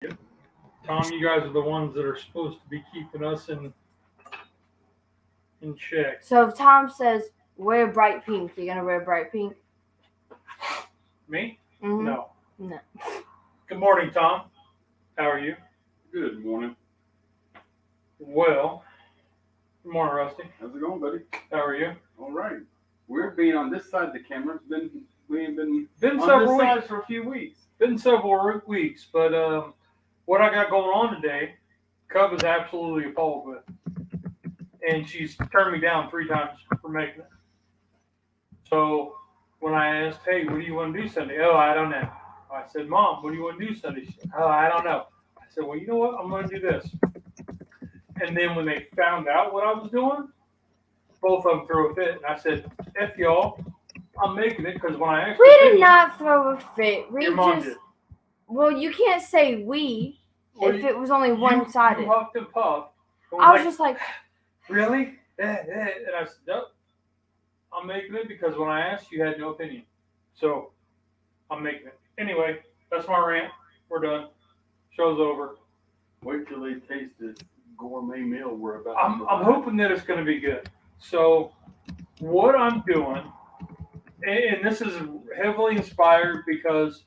Tom, you guys are the ones that are supposed to be keeping us in check. So if Tom says wear bright pink, you're gonna wear bright pink? Me? Mm-hmm. No. No. Good morning, Tom. How are you? Good morning. Well, good morning, Rusty. How's it going, buddy? How are you? All right. We're being on this side of the camera. We ain't been on several this side weeks. for a few weeks. Been several weeks, but what I got going on today, Cub is absolutely appalled with, and she's turned me down 3 times for making it. So when I asked, "Hey, what do you want to do Sunday?" "Oh, I don't know." I said, "Mom, what do you want to do Sunday?" She said, "Oh, I don't know." I said, "Well, you know what? I'm going to do this." And then when they found out what I was doing, both of them threw a fit. And I said, "F y'all, I'm making it," because when I asked We did not throw a fit. We your mom just did. Well, you can't say we if it was only one-sided. You huffed and puffed. I was just like, "Really?" And I said, "Nope, I'm making it because when I asked, you had no opinion. So I'm making it." Anyway, that's my rant. We're done. Show's over. Wait till they taste this gourmet meal we're about to I'm provide. hoping that it's going to be good. So what I'm doing, and this is heavily inspired because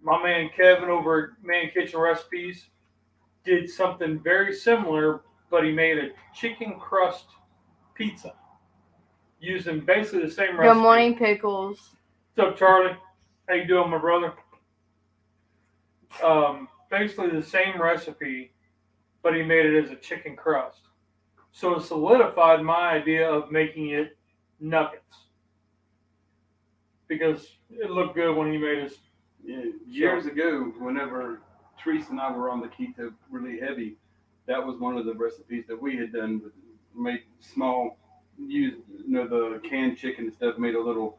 my man Kevin over at Man Kitchen Recipes did something very similar, but he made a chicken crust pizza using basically the same recipe. good morning, Pickles. What's up, Charlie? How you doing, my brother? Basically the same recipe, but he made it as a chicken crust. So it solidified my idea of making it nuggets. Because it looked good when he made his... Yeah, years ago, whenever Teresa and I were on the keto really heavy, that was one of the recipes that we had done. Made small, used the canned chicken and stuff, made a little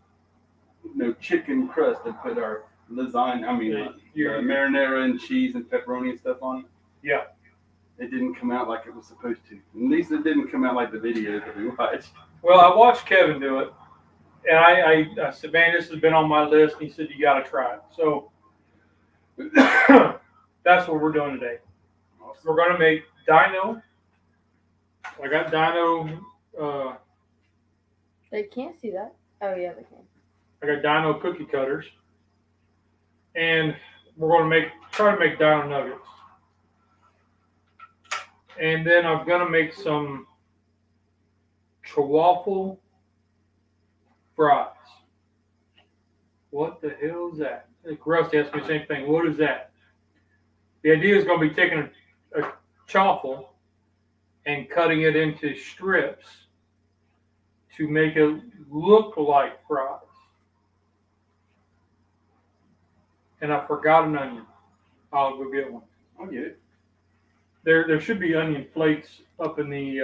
chicken crust and put our lasagna, marinara and cheese and pepperoni and stuff on it. Yeah. It didn't come out like it was supposed to. At least it didn't come out like the video that we watched. Well, I watched Kevin do it, and I said, "Man, this has been on my list." And he said, "You got to try it." So that's what we're doing today. Awesome. We're going to make dino. I got dino. They can't see that. Oh yeah, they can. I got dino cookie cutters, and we're going to try to make dino nuggets. And then I'm going to make some chaffle fries. What the hell is that? Rusty asked me the same thing. What is that? The idea is going to be taking a chaffle and cutting it into strips to make it look like fries. And I forgot an onion. I'll go get one. I'll get it. There should be onion flakes up in the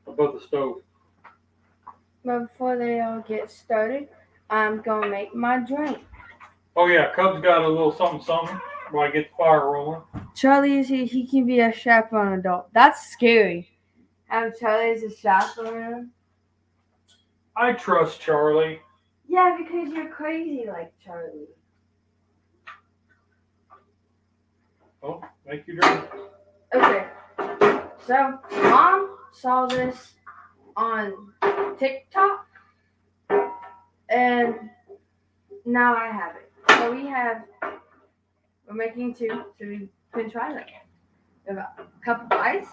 above the stove. But before they all get started, I'm gonna make my drink. Oh yeah, Cub's got a little something while I get the fire rolling. Charlie is he can be a chaperone adult. That's scary. Have Charlie as a chaperone. I trust Charlie. Yeah, because you're crazy like Charlie. Oh, make you drink. Okay. So Mom saw this on TikTok, and now I have it. So we're making 2, so we can try them. We have a cup of ice,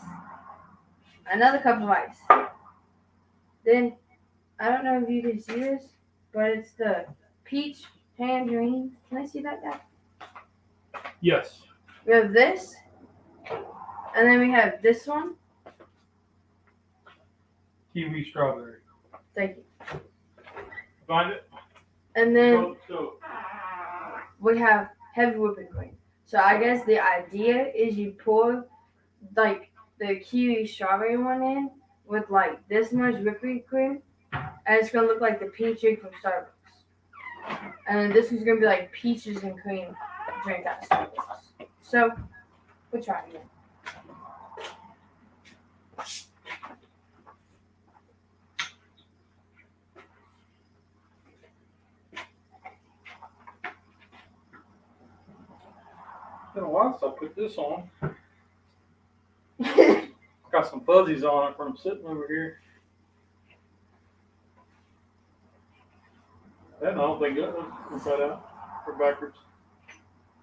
another cup of ice. Then, I don't know if you can see this, but it's the peach tangerine. Can I see that, Dad? Yes. We have this, and then we have this one. Kiwi strawberry. Thank you. Find it. And then So. we have heavy whipping cream. So I guess the idea is you pour like the kiwi strawberry one in with like this much whipping cream, and it's gonna look like the peach drink from Starbucks. And then this one's gonna be like peaches and cream drink at Starbucks. So we'll try it again. been a while since I put this on. Got some fuzzies on it from sitting over here. That I don't think that was inside out or backwards.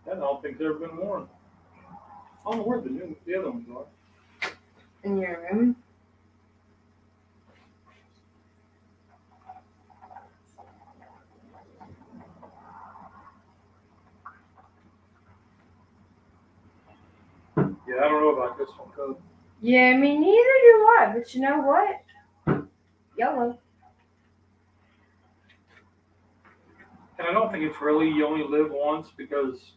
That I don't think they've ever been worn. I don't know where the other ones are. In your room? Yeah, I don't know about this one, Cub. Yeah, me neither do I. But you know what? Yellow. And I don't think it's really you only live once because.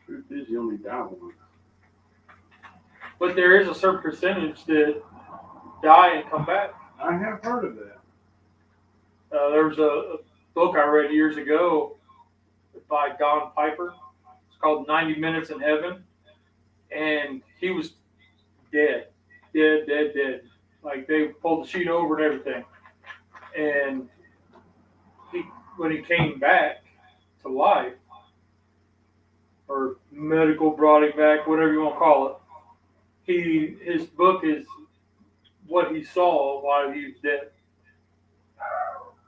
Truth is, you only die once. But there is a certain percentage that die and come back. I have heard of that. There was a book I read years ago by Don Piper. It's called 90 Minutes in Heaven. And he was dead. Like they pulled the sheet over and everything. And when he came back to life, or medical brought him back, whatever you want to call it, his book is what he saw while he was dead.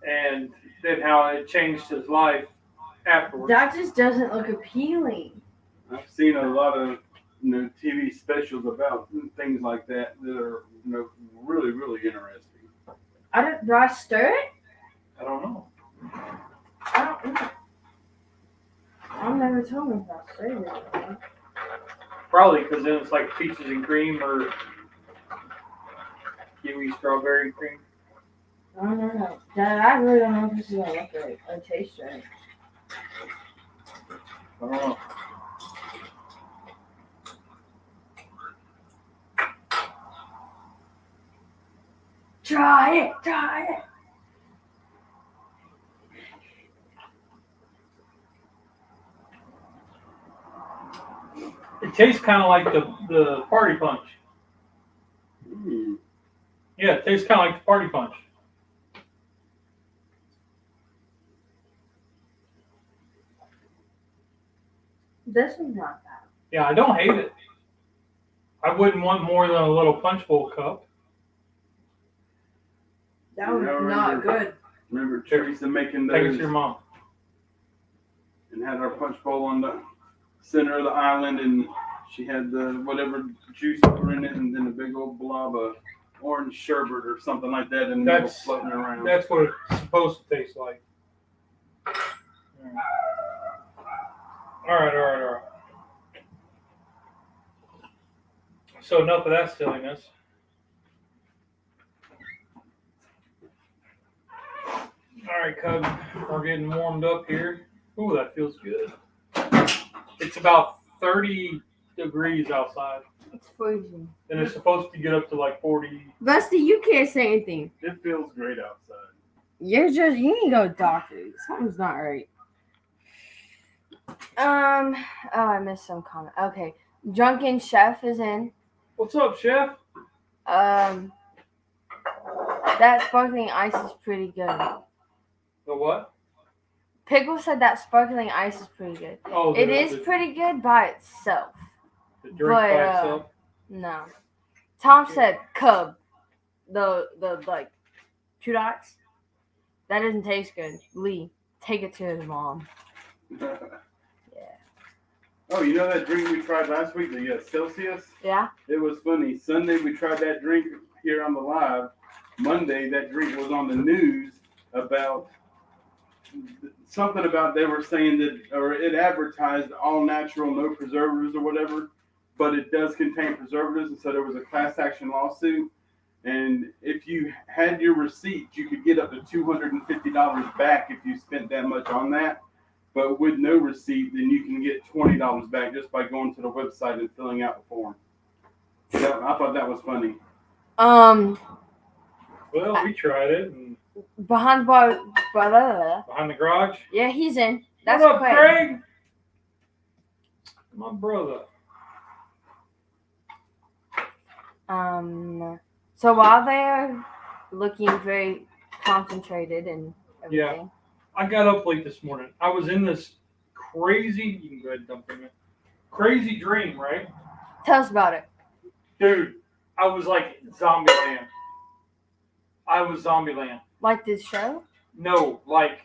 And then how it changed his life afterwards. That just doesn't look appealing. I've seen a lot of TV specials about things like that are really, really interesting. Do I stir it? I don't know. I don't know. I've never told me about stirring it. Probably because then it's like peaches and cream or kiwi strawberry cream. I don't know. Dad, I really don't know if this is gonna look right or taste right. I don't know. Try it. It tastes kind of like the party punch. Mm. Yeah, it tastes kind of like the party punch. This one's not bad. Yeah, I don't hate it. I wouldn't want more than a little punch bowl cup. That one's not good. Remember Teresa making Take it those to your mom. and had our punch bowl on the center of the island, and she had the whatever juice over in it, and then a big old blob of orange sherbet or something like that, and it was floating around. That's what it's supposed to taste like. All right. So enough of that silliness. All right, Cub, we're getting warmed up here. Ooh, that feels good. It's about 30 degrees outside, It's freezing. and it's supposed to get up to like 40. Rusty, you can't say anything. It feels great outside. You need to go to the doctor. Something's not right. Oh, I missed some comment. Okay. Drunken Chef is in. What's up, Chef? That sparkling ice is pretty good. The what? Pickle said that sparkling ice is pretty good. Oh, It is pretty good by itself. the drink by itself. No. Tom said Cub. The like 2 dots. That doesn't taste good. Lee, take it to his mom. Yeah. Oh, you know that drink we tried last week, the Celsius? Yeah? It was funny. Sunday we tried that drink here on the live. Monday that drink was on the news about something about they were saying that, or it advertised all natural, no preservatives or whatever, but it does contain preservatives, and so there was a class action lawsuit. And if you had your receipt, you could get up to $250 back if you spent that much on that. But with no receipt, then you can get $20 back just by going to the website and filling out the form. I thought that was funny. Well, we tried it. And Behind behind the garage. Yeah, he's in. That's what up, Craig. Craig? My brother. So while they're looking very concentrated and everything. Yeah. I got up late this morning. I was in this crazy. You can go ahead and dump in it. Crazy dream, right? Tell us about it. Dude, I was like Zombieland. I was Zombieland. Like this show? No, like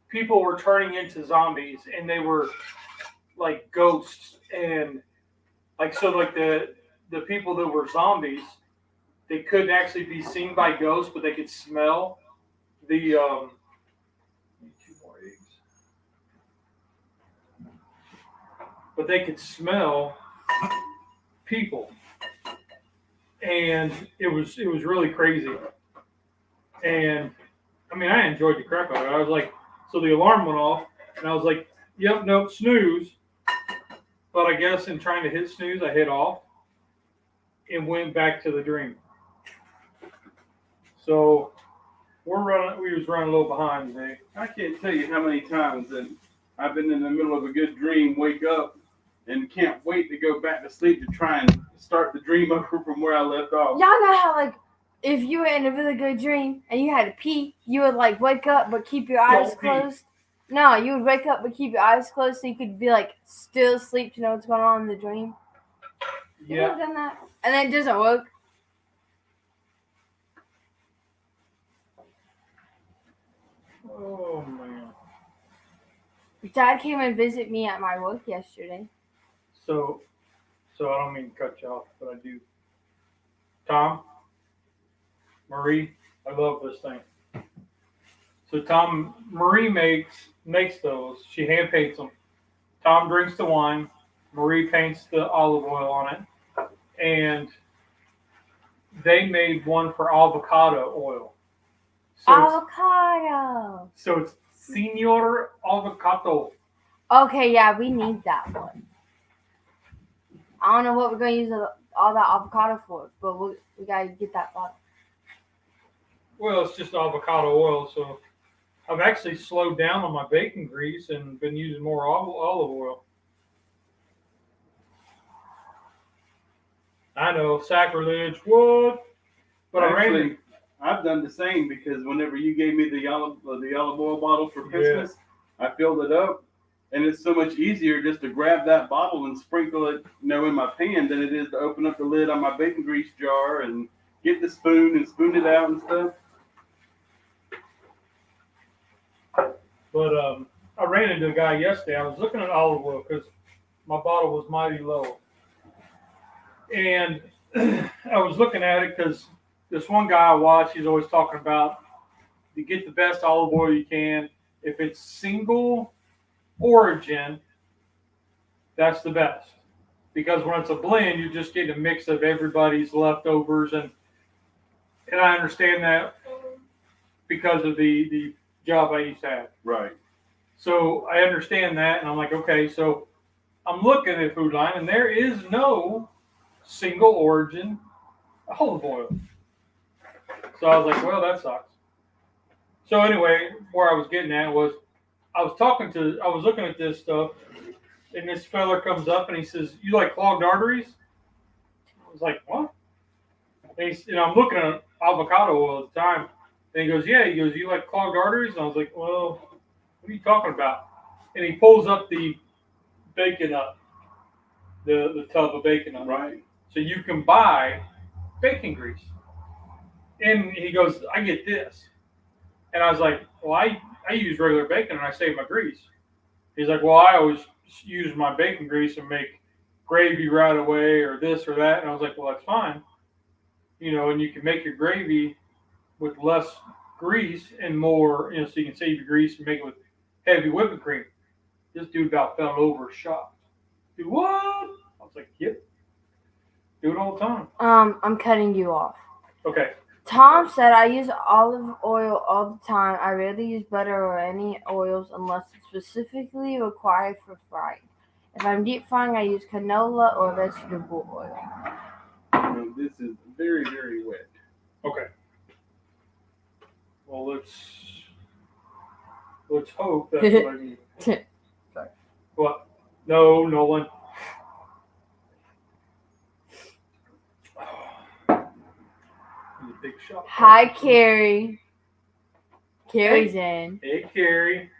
people were turning into zombies and they were like ghosts and like so like the people that were zombies, they couldn't actually be seen by ghosts, but they could smell the need 2 more eggs. But they could smell people. And it was really crazy. And I mean I enjoyed the crap out of it. I was like, so the alarm went off and I was like, yep, nope, snooze. But I guess in trying to hit snooze, I hit off and went back to the dream. So we was running a little behind today. I can't tell you how many times that I've been in the middle of a good dream, wake up, and can't wait to go back to sleep to try and start the dream over from where I left off. Y'all know how like if you were in a really good dream and you had to pee, you would like wake up but keep your eyes closed. No, you would wake up but keep your eyes closed so you could be like still asleep to know what's going on in the dream. You ever done that? And then just awoke. Oh man. Dad came and visit me at my work yesterday. So I don't mean to cut you off, but I do. Tom, Marie, I love this thing. So Marie makes those. She hand paints them. Tom drinks the wine. Marie paints the olive oil on it. And they made one for avocado oil. Avocado. So it's Senor Avocado. Okay, yeah, we need that one. I don't know what we're going to use all that avocado for, but we got to get that bottle. Well, it's just avocado oil, so I've actually slowed down on my bacon grease and been using more olive oil. I know, sacrilege, what? But Actually, I've done the same because whenever you gave me the olive oil bottle for Christmas, I filled it up, and it's so much easier just to grab that bottle and sprinkle it, in my pan than it is to open up the lid on my bacon grease jar and get the spoon and spoon it out and stuff. But I ran into a guy yesterday. I was looking at olive oil because my bottle was mighty low. And I was looking at it because this one guy I watch, he's always talking about to get the best olive oil you can. If it's single origin, that's the best. Because when it's a blend, you're just getting a mix of everybody's leftovers. And I understand that because of the job I used to have. Right. So I understand that. And I'm like, okay, so I'm looking at Food Line, and there is no single origin olive oil. So I was like, well, that sucks. So anyway, where I was getting at was I was looking at this stuff, and this fella comes up and he says, you like clogged arteries? I was like, what? And I'm looking at avocado oil at the time. And he goes, yeah. He goes, you like clogged arteries? And I was like, well, what are you talking about? And he pulls up the bacon up, the tub of bacon up. Right. So you can buy bacon grease. And he goes, I get this. And I was like, well, I use regular bacon and I save my grease. He's like, well, I always use my bacon grease and make gravy right away or this or that. And I was like, well, that's fine. And you can make your gravy with less grease and more, so you can save your grease and make it with heavy whipping cream. This dude about fell over shocked. Dude, what? I was like, yep. Do it all the time. I'm cutting you off. Okay. Tom said I use olive oil all the time. I rarely use butter or any oils unless it's specifically required for frying. If I'm deep frying, I use canola or vegetable oil. This is very, very wet. Okay. Well, let's hope that's what I need. Sorry. What? No, Nolan. Big shot. Hi, Carrie. Carrie's in. Hey, Carrie.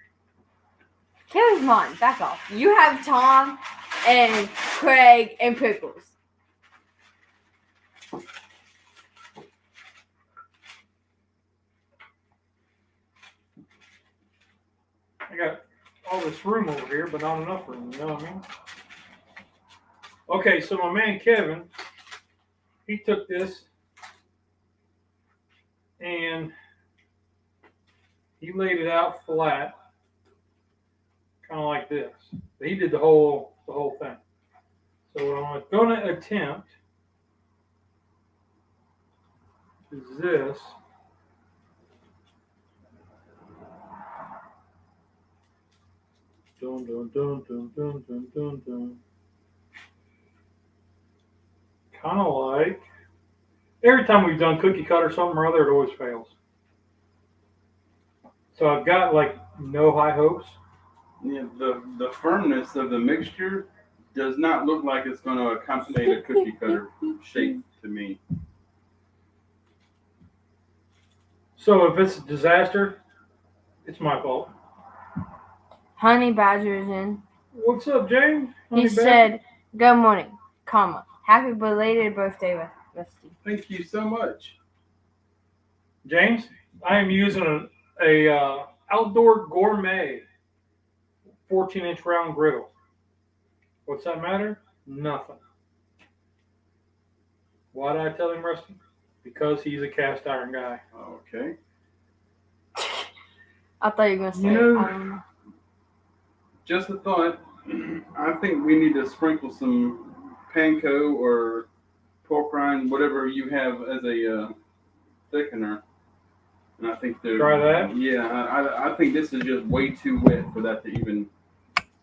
Carrie's mine. Back off. You have Tom and Craig and Pickles. I got all this room over here, but not enough room. You know what I mean? Okay, so my man Kevin, he took this and he laid it out flat, kind of like this. But he did the whole thing. So what I'm going to attempt is this. Dun, dun, dun, dun, dun, dun, dun, dun. Kind of like every time we've done cookie cut or something or other, it always fails. So I've got like no high hopes. Yeah, the firmness of the mixture does not look like it's going to accommodate a cookie cutter shape to me. So if it's a disaster, it's my fault. Honey Badger's in. What's up, James? He said, "Good morning, comma. Happy belated birthday, Rusty." Thank you so much. James, I am using a outdoor gourmet 14-inch round griddle. What's that matter? Nothing. Why did I tell him, Rusty? Because he's a cast iron guy. Okay. I thought you were going to say, You I know, don't know. Just a thought. I think we need to sprinkle some panko or pork rind, whatever you have as a thickener. And I think Try that? Yeah, I think this is just way too wet for that to even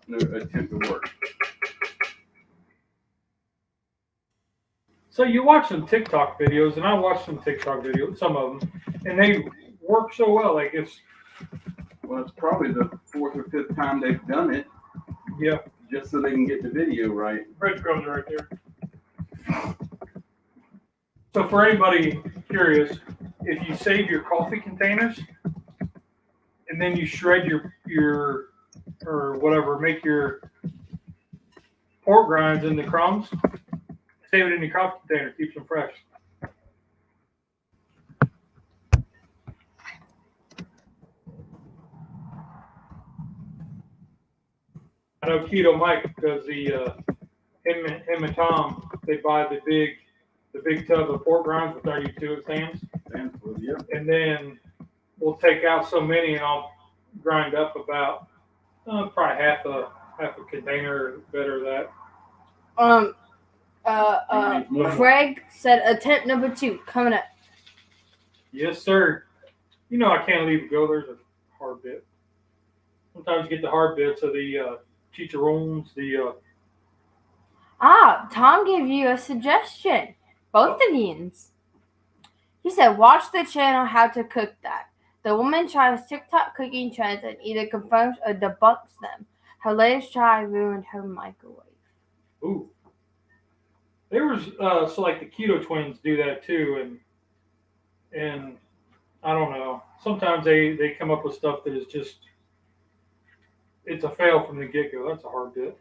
attempt to work. So you watch some TikTok videos, and I watch some TikTok videos, some of them, and they work so well. Like Well, it's probably the 4th or 5th time they've done it. Yeah. Just so they can get the video right. Breadcrumbs right there. So for anybody curious, if you save your coffee containers and then you shred your or whatever, make your pork grinds into crumbs, save it in your coffee container, keeps them fresh. I know Keto Mike because him and Tom, they buy the big tub of pork grinds with our utility stands. Yep. And then we'll take out so many, and I'll grind up about probably half a container, better that. Craig said attempt number 2 coming up. Yes, sir. You know I can't leave it go. There's a hard bit. Sometimes you get the hard bits of the chicharrones, Tom gave you a suggestion. Both of yous. He said, watch the channel How to Cook That. The woman tries TikTok cooking trends and either confirms or debunks them. Her latest try ruined her microwave. Ooh. There was so like the Keto Twins do that too, and I don't know. Sometimes they come up with stuff that is just it's a fail from the get go. That's a hard bit.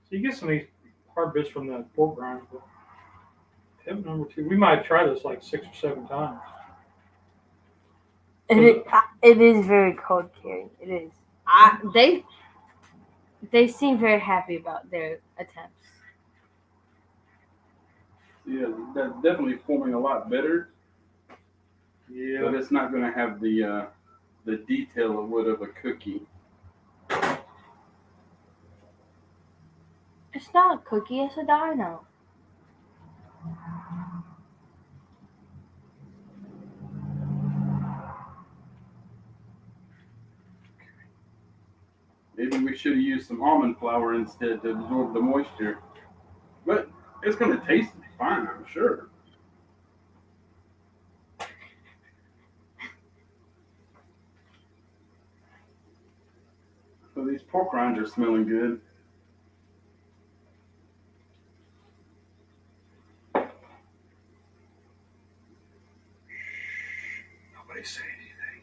So you get some of these hard bits from the pork grinds. But tip number 2, we might try this like 6 or 7 times. It is very cold, Carrie. It is. They seem very happy about their attempts. Yeah, that's definitely forming a lot better. Yeah. But it's not going to have the detail it would of a cookie. It's not a cookie, it's a dino. Maybe we should have used some almond flour instead to absorb the moisture. But it's going to taste fine, I'm sure. So these pork rinds are smelling good. Nobody say anything.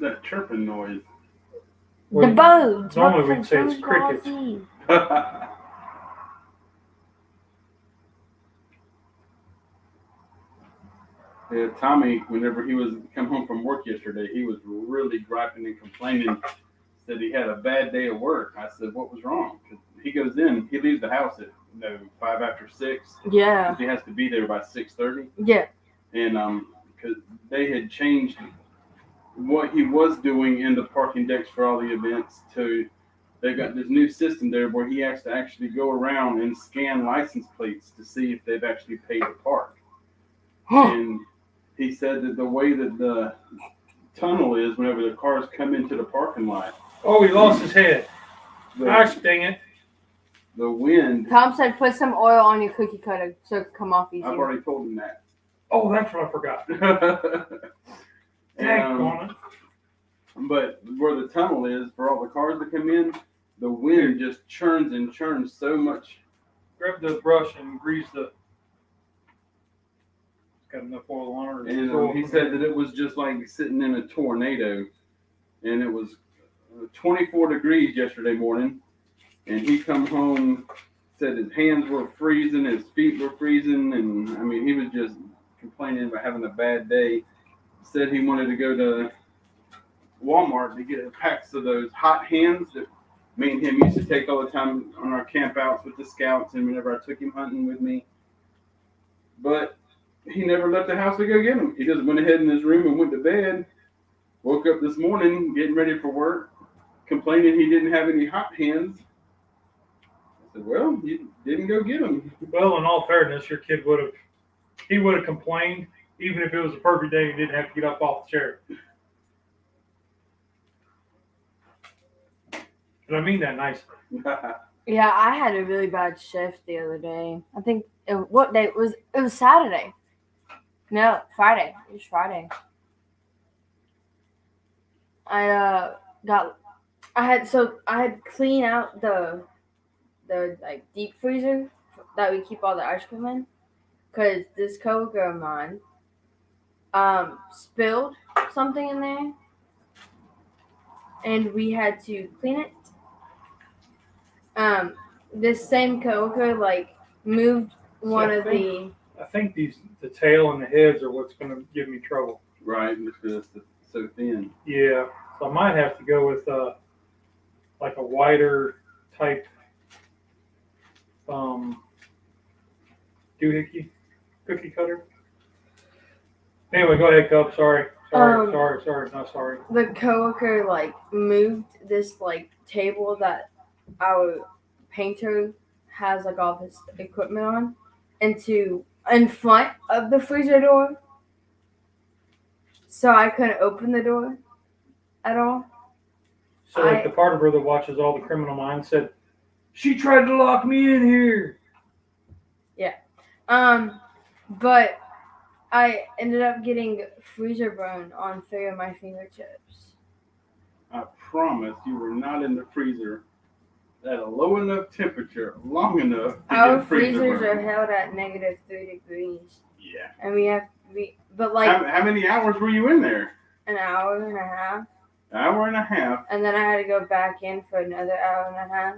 that chirping noise? The birds. Normally What we'd say it's from crickets. Aussie? Yeah, Tommy, whenever he was come home from work yesterday, he was really griping and complaining. Said he had a bad day at work. I said, what was wrong? 'Cause he goes in, he leaves the house at 5 after 6. Yeah. He has to be there by 6:30. Yeah. And because they had changed what he was doing in the parking decks for all the events to, they've got this new system there where he has to actually go around and scan license plates to see if they've actually paid to park. And he said that the way that the tunnel is, whenever the cars come into the parking lot, Oh, he lost his head. Gosh the, dang it. the wind. Tom said put some oil on your cookie cutter so it can come off easier. I've already told him that. Oh, that's what I forgot. Dang on it. But where the tunnel is, for all the cars that come in, the wind just churns and churns so much. Grab the brush and grease the. Got enough oil on it. And he said that it was just like sitting in a tornado. And it was 24 degrees yesterday morning. And he come home, said his hands were freezing, his feet were freezing. And I mean, he was just complaining about having a bad day. Said he wanted to go to Walmart to get a pack of those hot hands that me and him used to take all the time on our camp outs with the scouts and whenever I took him hunting with me. But he never left the house to go get them. He just went ahead in his room and went to bed. Woke up this morning getting ready for work, complaining he didn't have any hot hands. I said, well, you didn't go get them. Well, in all fairness, your kid would have complained, even if it was a perfect day and didn't have to get up off the chair. And I mean that nicely. Yeah, I had a really bad shift the other day. I think what day it was? It was Saturday. No, Friday. It was Friday. I had clean out the like deep freezer that we keep all the ice cream in, because this coworker of mine spilled something in there, and we had to clean it. This same coworker moved one of the. I think the tail and the heads are what's going to give me trouble. Right, because it's so thin. Yeah, so I might have to go with like a wider type doohickey cookie cutter. Anyway, go ahead, Cub. Sorry. Not sorry. The coworker moved this table that our painter has all of his equipment on into in front of the freezer door, so I couldn't open the door at all. So the part of her that watches all the Criminal Minds said, she tried to lock me in here. Yeah. But I ended up getting freezer burn on 3 of my fingertips. I promise you were not in the freezer at a low enough temperature, long enough to Our get freezer freezers burn. are held at -3 degrees. Yeah. And we have How many hours were you in there? an hour and a half. An hour and a half. And then I had to go back in for another hour and a half.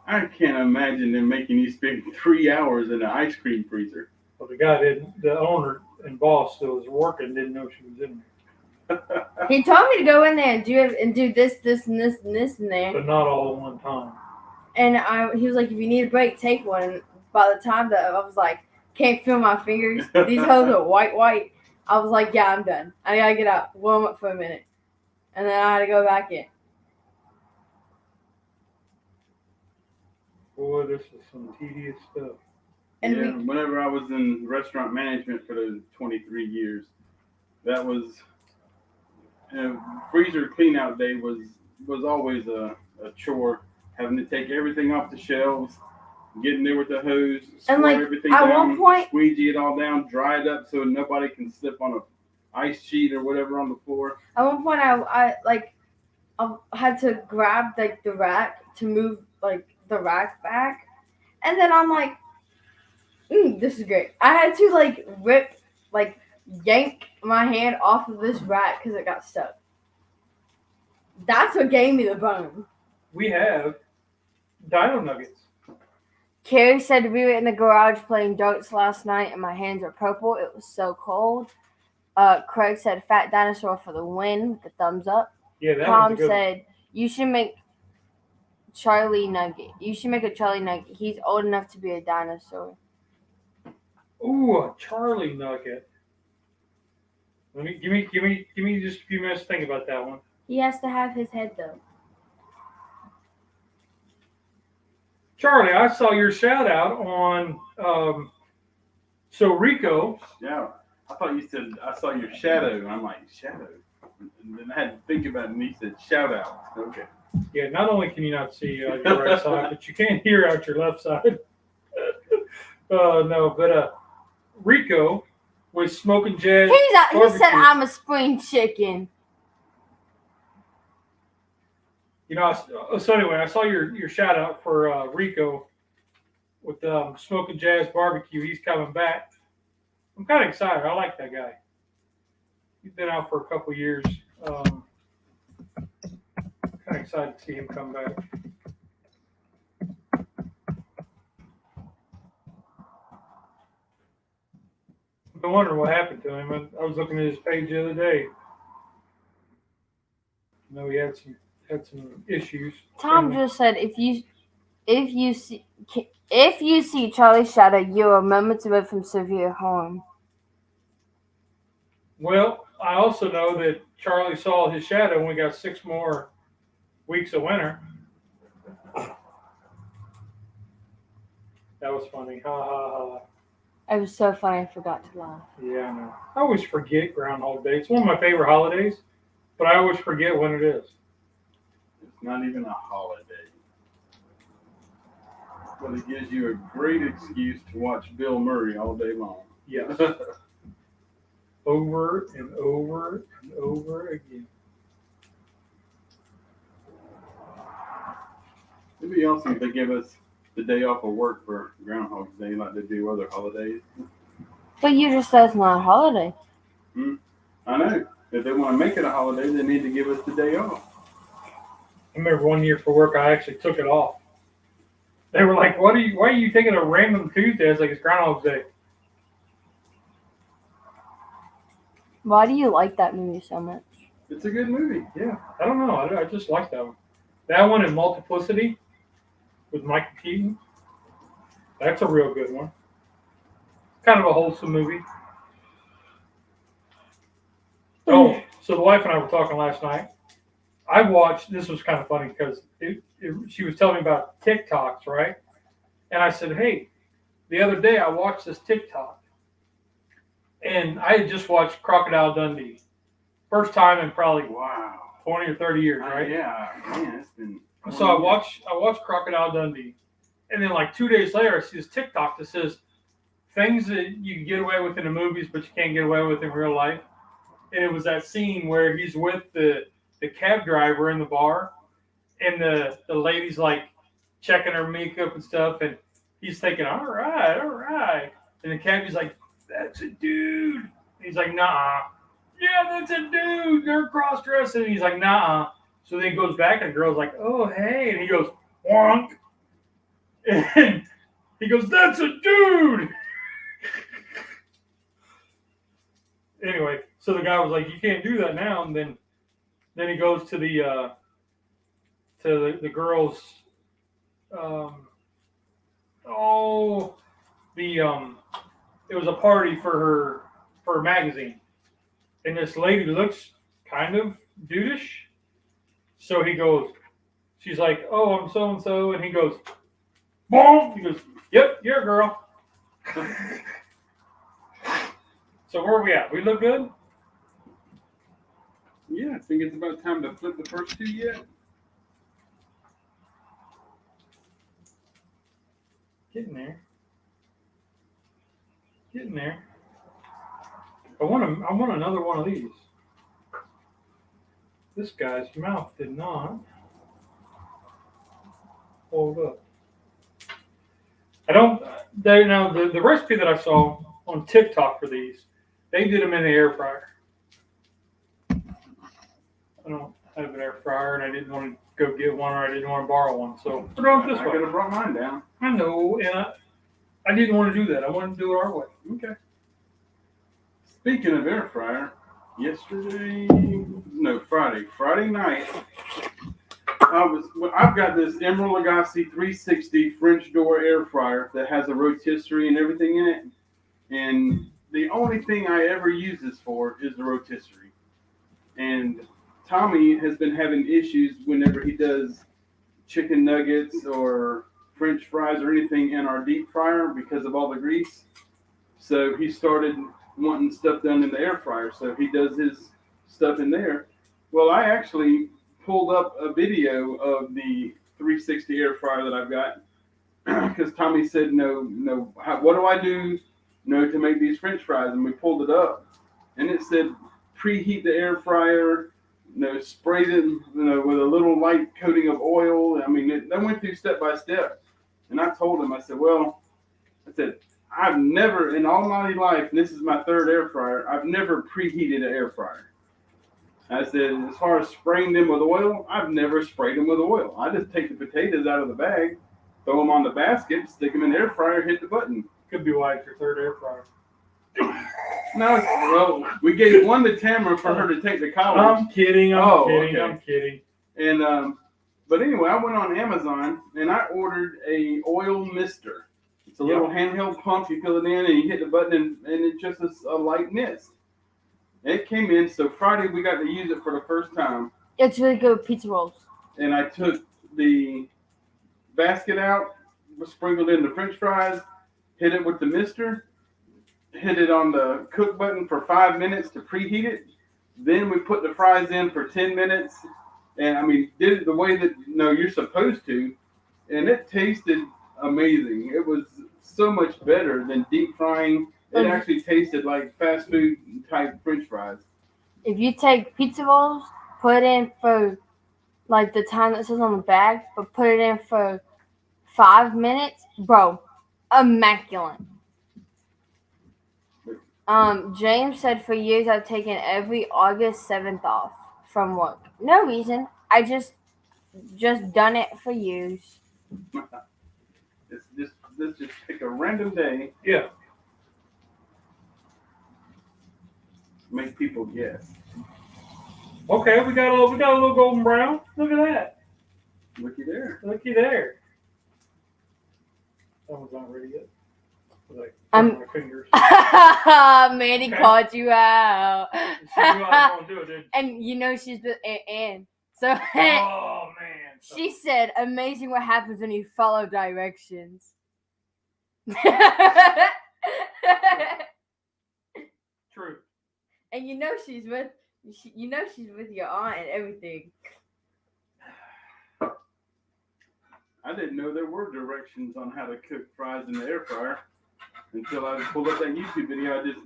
I can't imagine them making you spend 3 hours in an ice cream freezer. Well, the owner and boss that was working didn't know she was in there. He told me to go in there and do this, and this, and this in there. But not all at one time. And he was like, if you need a break, take one. And by the time that I was like, can't feel my fingers. These hoes are white. I was like, yeah, I'm done. I gotta get up, warm up for a minute. And then I had to go back in. Boy, this is some tedious stuff. And whenever I was in restaurant management for those 23 years, that was freezer clean out day was always a chore, having to take everything off the shelves, getting there with the hose, squirt everything at down, one point, squeegee it all down, dry it up so nobody can slip on a ice sheet or whatever on the floor. At one point, I had to grab the rack to move the rack back, and then I'm like, this is great. I had to rip yank my hand off of this rat because it got stuck. That's what gave me the bone. We have dino nuggets. Carrie said we were in the garage playing darts last night and my hands were purple. It was so cold. Craig said fat dinosaur for the win with the thumbs up. Yeah, that Tom was a good said you should make Charlie Nugget. You should make a Charlie Nugget. He's old enough to be a dinosaur. Ooh, a Charlie nugget. Give me just a few minutes to think about that one. He has to have his head though. Charlie, I saw your shout out on so Rico. Yeah. I thought you said I saw your shadow, and I'm like, shadow? And then I had to think about it, and he said, shout out. Okay. Yeah, not only can you not see your right side, but you can't hear out your left side. No, but Rico was smoking jazz. He said I'm a spring chicken. You know, so anyway, I saw your shout out for Rico with Smoking Jazz Barbecue. He's coming back. I'm kind of excited. I like that guy. He's been out for a couple years. Kind of excited to see him come back. I've been wondering what happened to him. I was looking at his page the other day. I know he had some issues. Tom just said if you see Charlie's shadow, you are moments away from severe harm. Well, I also know that Charlie saw his shadow and we got 6 more weeks of winter. That was funny. Ha ha ha. It was so funny I forgot to laugh. Yeah, I know. I always forget Groundhog Day. It's one of my favorite holidays, but I always forget when it is. It's not even a holiday. But it gives you a great excuse to watch Bill Murray all day long. Yes. Over and over and over again. It'd be awesome if they give us the day off of work for Groundhog Day like they do other holidays. But you just said it's not a holiday. I know. If they want to make it a holiday, they need to give us the day off. I remember one year for work, I actually took it off. They were like, why are you taking a random Tuesday? It's like it's Groundhog Day. Why do you like that movie so much? It's a good movie. Yeah, I don't know. I just like that one. That one and Multiplicity with Michael Keaton. That's a real good one. Kind of a wholesome movie. Oh, so the wife and I were talking last night. I watched, this was kind of funny because she was telling me about TikToks, right? And I said, hey, the other day I watched this TikTok. And I had just watched Crocodile Dundee. First time in probably, 20 or 30 years, right? Yeah, man, it's been... So I watched Crocodile Dundee. And then like 2 days later, I see this TikTok that says things that you can get away with in the movies, but you can't get away with in real life. And it was that scene where he's with the cab driver in the bar, and the lady's like checking her makeup and stuff, and he's thinking, all right. And the cabbie's like, that's a dude. And he's like, nah. Yeah, that's a dude. They're cross-dressing. And he's like, nah. So then he goes back, and the girl's like, oh, hey. And he goes, wonk. And he goes, that's a dude. Anyway, so the guy was like, you can't do that now. And then he goes to the girl's, it was a party for her magazine. And this lady looks kind of dudeish. So he goes, she's like, oh, I'm so-and-so. And he goes, boom. He goes, yep, you're a girl. So where are we at? We look good? Yeah, I think it's about time to flip the first 2 yet. Getting there. I want another one of these. This guy's mouth did not hold up. The recipe that I saw on TikTok for these, They did them in the air fryer. I don't have an air fryer, and I didn't want to go get one, or I didn't want to borrow one. So put it on this I way. could have brought mine down. I know, and I didn't want to do that. I wanted to do it our way. Okay. Speaking of air fryer, Friday night, I've got this Emerald Lagasse 360 French door air fryer that has a rotisserie and everything in it. And the only thing I ever use this for is the rotisserie. And Tommy has been having issues whenever he does chicken nuggets or French fries or anything in our deep fryer because of all the grease. So he started wanting stuff done in the air fryer. So he does his stuff in there. Well, I actually pulled up a video of the 360 air fryer that I've got because Tommy said, what do I do to make these French fries? And we pulled it up and it said preheat the air fryer, sprayed it with a little light coating of oil. I mean, I went through step by step. And I told him, I said, I've never in all my life, and this is my third air fryer, I've never preheated an air fryer. I said, as far as spraying them with oil, I've never sprayed them with oil. I just take the potatoes out of the bag, throw them on the basket, stick them in the air fryer, hit the button. Could be why it's your third air fryer. No, well, we gave one to Tamara for her to take to college. I'm kidding. Okay. I'm kidding. And but anyway, I went on Amazon and I ordered a oil mister. It's a little handheld pump. You fill it in and you hit the button and it's just a light mist. And it came in. So Friday we got to use it for the first time. It's really good with pizza rolls. And I took the basket out, sprinkled in the French fries, hit it with the mister, hit it on the cook button for 5 minutes to preheat it. Then we put the fries in for 10 minutes. And I mean, did it the way that you're supposed to. And it tasted amazing. It was so much better than deep frying. It actually tasted like fast food type French fries. If you take pizza rolls, put it in for like the time that says on the bag, but put it in for 5 minutes, bro, immaculate. James said for years I've taken every August 7th off from work. No reason. I just done it for years. Let's just pick a random day. Yeah. Make people guess. Okay, we got a little golden brown. Look at that. Looky there. That one's not ready yet. I'm my fingers. Manny called you out. She knew I was gonna do it, didn't And she's with Ann. So oh man. she said, amazing what happens when you follow directions. True. And she's with your aunt and everything. I didn't know there were directions on how to cook fries in the air fryer until I pulled up that YouTube video. I just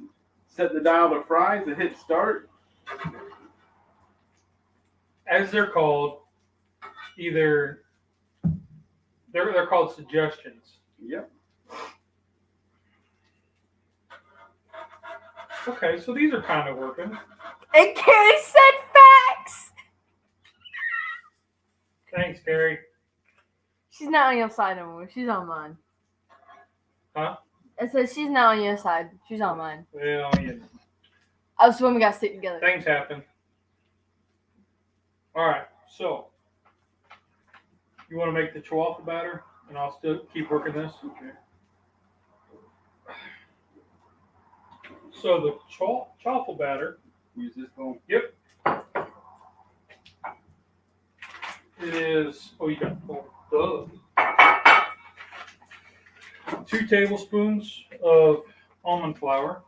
set the dial to fries and hit start. As they're called, they're called suggestions. Yep. Okay, so these are kind of working. And Carrie said facts. Thanks, Carrie. She's not on your side anymore. She's on mine. Huh? I said she's not on your side. She's on mine. Well, Us women got to stick together. things happen. All right, so you want to make the chaffle batter, and I'll still keep working this. Okay. So the chaffle batter. Use this phone. Yep. It is. Oh, you got duh. 2 tablespoons of almond flour.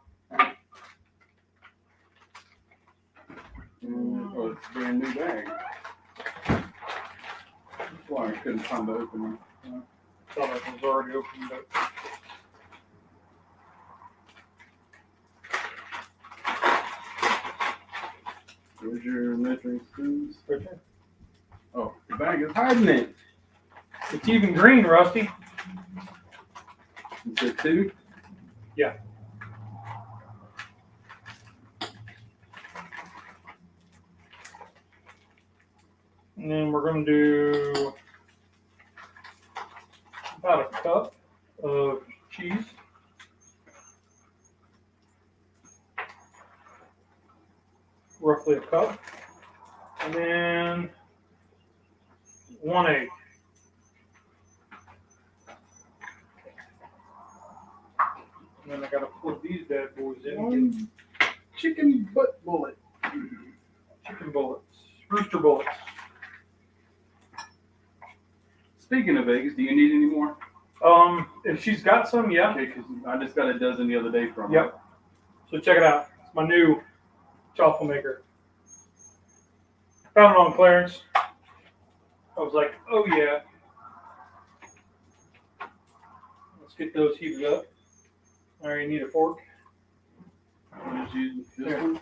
Oh, it's a brand new bag. That's why I couldn't find the opener. Thought it was already opened up. Where's your measuring spoons? Right there. Oh, the bag is hiding it. It's even green, Rusty. Is it 2? Yeah. And then we're going to do about a cup of cheese. Roughly a cup. And then 1 egg. And then I gotta put these bad boys in. One chicken butt bullet. Chicken bullets. Rooster bullets. Speaking of eggs, do you need any more? If she's got some, yeah. Okay, because I just got a dozen the other day from her. Yep. So check it out. It's my new chaffle maker. Found it on clearance. I was like, oh yeah. Let's get those heated up. All right, you need a fork. I'll just use this Here. one.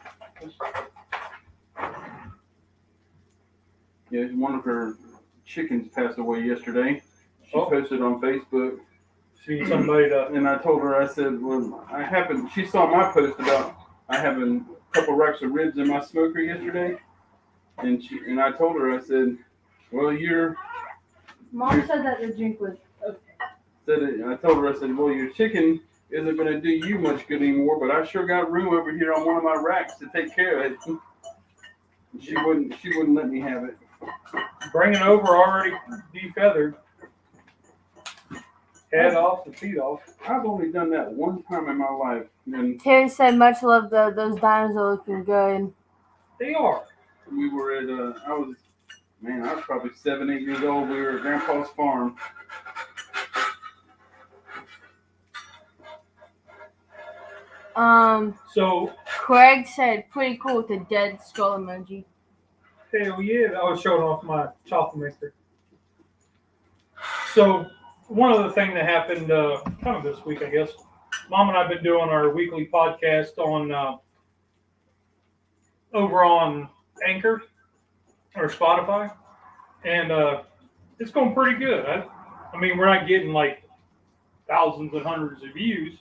Yeah, one of her chickens passed away yesterday. She posted on Facebook. See somebody to. And I told her, I said, well, she saw my post about I having a couple racks of ribs in my smoker yesterday. And I told her, I said, well, Mom said that the drink was okay. I told her, I said, well, your chicken isn't going to do you much good anymore, but I sure got room over here on one of my racks to take care of it. She wouldn't let me have it. Bring it over already defeathered. Head off and feet off. I've only done that one time in my life. And Terry said much love those dinos are looking good. They are. we were at, I was probably 7, 8 years old. We were at Grandpa's farm. So, Craig said pretty cool with the dead skull emoji. hell yeah, I was showing off my chaffle maker. So, one other thing that happened kind of this week, I guess. Mom and I have been doing our weekly podcast on over on Anchor or Spotify, and it's going pretty good. I mean, we're not getting like thousands and hundreds of views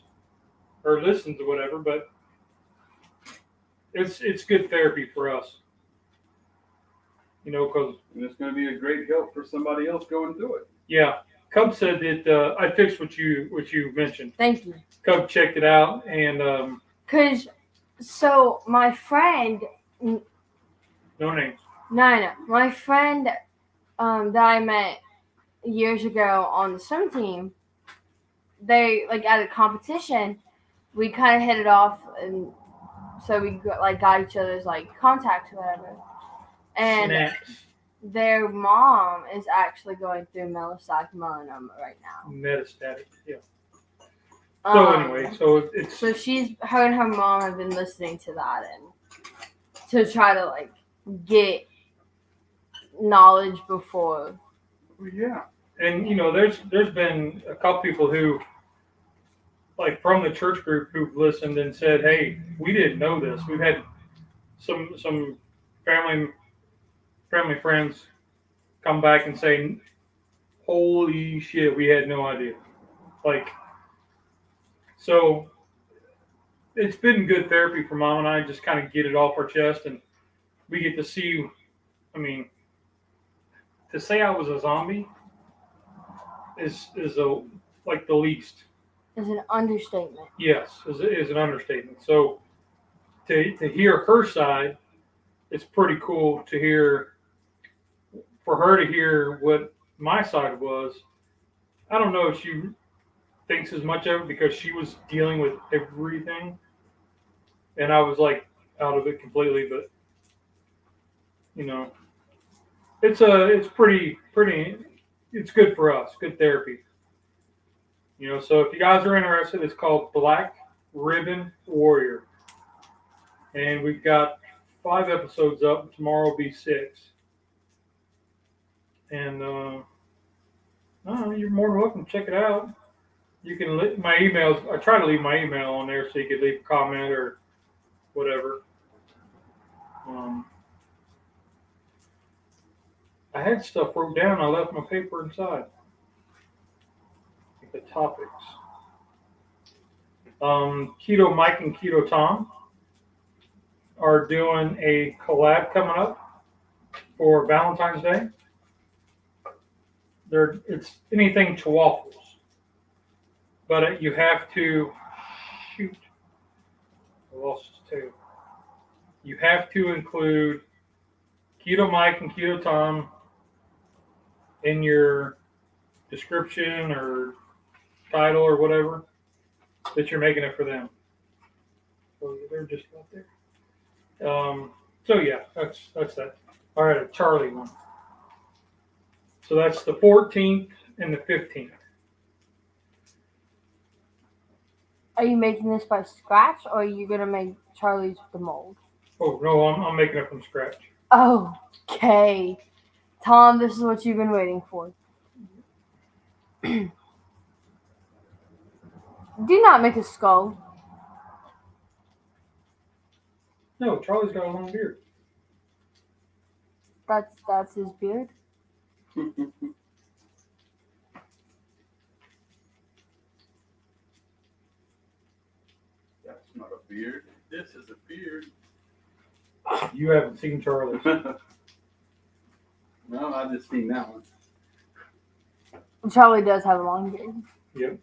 or listens or whatever, but it's good therapy for us. You know, because And it's going to be a great help for somebody else going through it. yeah, Cub said that I fixed what you mentioned. Thank you. Cub checked it out, and So my friend, no names. Nina, my friend that I met years ago on the swim team, they like at a competition, we kind of hit it off, and so we got each other's like contacts or whatever. And Snaps. their mom is actually going through metastatic melanoma right now. Metastatic. Yeah. So anyway, so it's So her and her mom have been listening to that and to try to like get knowledge before. yeah, and you know, there's been a couple people who, like from the church group, who've listened and said, "Hey, we didn't know this." We've had some family friends come back and say, "Holy shit, we had no idea." Like, so it's been good therapy for Mom and I, just kind of get it off our chest, and we get to see. I mean, to say I was a zombie is like the least. Is an understatement. Yes, is an understatement. So to hear her side, it's pretty cool to hear. For her to hear what my side was, I don't know if she thinks as much of it because she was dealing with everything, and I was like out of it completely. But you know, it's pretty. It's good for us. Good therapy. You know, so if you guys are interested, it's called Black Ribbon Warrior, and we've got 5 episodes up. Tomorrow will be 6. And you're more than welcome to check it out. You can my emails. I try to leave my email on there so you could leave a comment or whatever. I had stuff wrote down. I left my paper inside. The topics. Keto Mike and Keto Tom are doing a collab coming up. for Valentine's Day. It's anything chaffles, but you have to shoot. I lost his tail. You have to include Keto Mike and Keto Tom in your description or title or whatever that you're making it for them. So they're just out there. So yeah, that's that. All right, a Charlie one. So that's the 14th and the 15th. Are you making this by scratch, or are you gonna make Charlie's with the mold? Oh no, I'm making it from scratch. Okay, Tom, this is what you've been waiting for. Do not make a skull. No, Charlie's got a long beard. That's his beard. That's not a beard. This is a beard. You haven't seen Charlie's. No, I just seen that one. Charlie does have a long beard. Yep.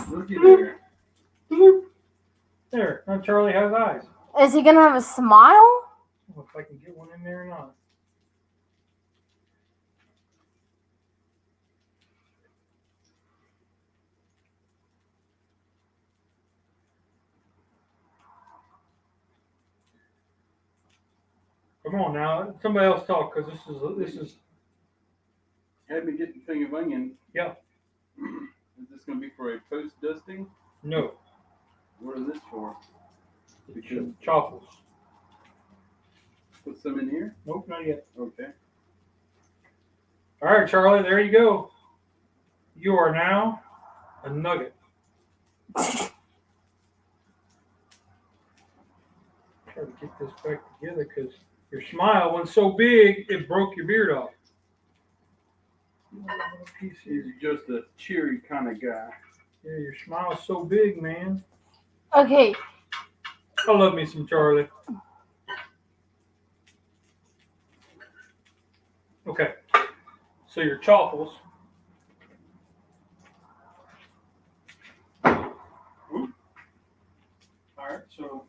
Looky there. There, now Charlie has eyes. Is he gonna have a smile? Well, if I can get one in there or not. Come on now, somebody else talk because this is. Had me get the thing of onion. Yeah. Is this going to be for a toast dusting? No. What is this for? Because Chaffles. put some in here? Nope, not yet. Okay. All right, Charlie, there you go. You are now a nugget. Try to get this back together because your smile went so big it broke your beard off. He's just a cheery kind of guy. Yeah, your smile's so big, man. Okay. I love me some Charlie. Okay, so your chaffles. All right, so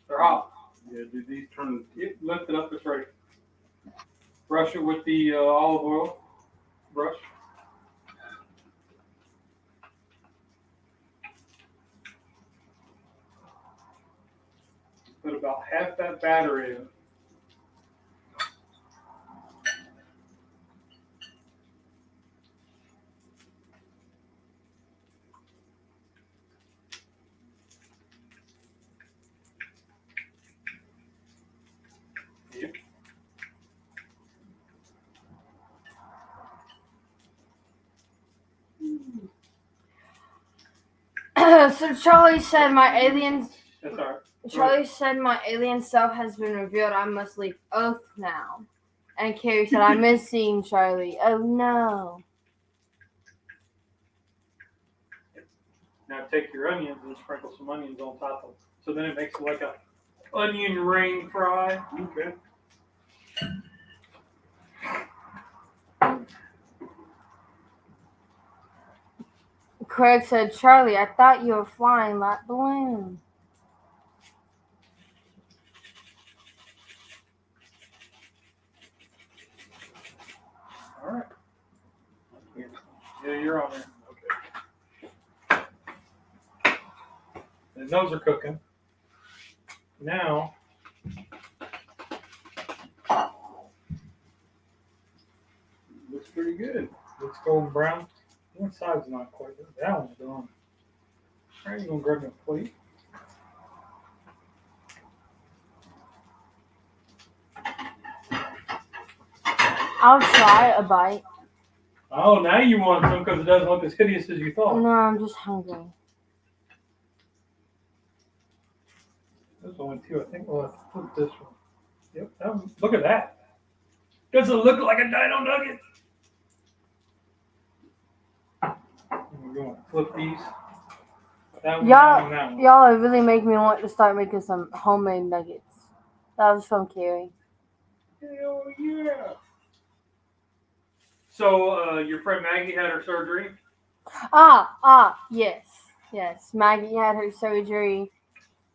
they're hot. Yeah, do these turn? Yep, lift it up, it's ready. Brush it with the olive oil brush. Put about half that batter in. Yep. So Charlie said my aliens. That's all right. Charlie said my alien self has been revealed. I must leave Earth now. And Carrie said I miss seeing Charlie. Oh no. Now take your onions and sprinkle some onions on top of it. So then it makes it like a onion ring fry. Okay. Craig said, Charlie, I thought you were flying that balloon. All right. Yeah, you're on there. Okay. And those are cooking. Now, Looks pretty good. let's go brown. One side's not quite done. That one's done. All right, you're going to grab me a plate. I'll try a bite. Oh, now you want some because it doesn't look as hideous as you thought. No, I'm just hungry. There's only two. I think we'll have to flip this one. Yep. That one, look at that. Does it look like a dino nugget? We're going to flip these. That one, Y'all, that one. y'all are really making me want to start making some homemade nuggets. That was from Carrie. Hell yeah. So, your friend Maggie had her surgery? Yes. Maggie had her surgery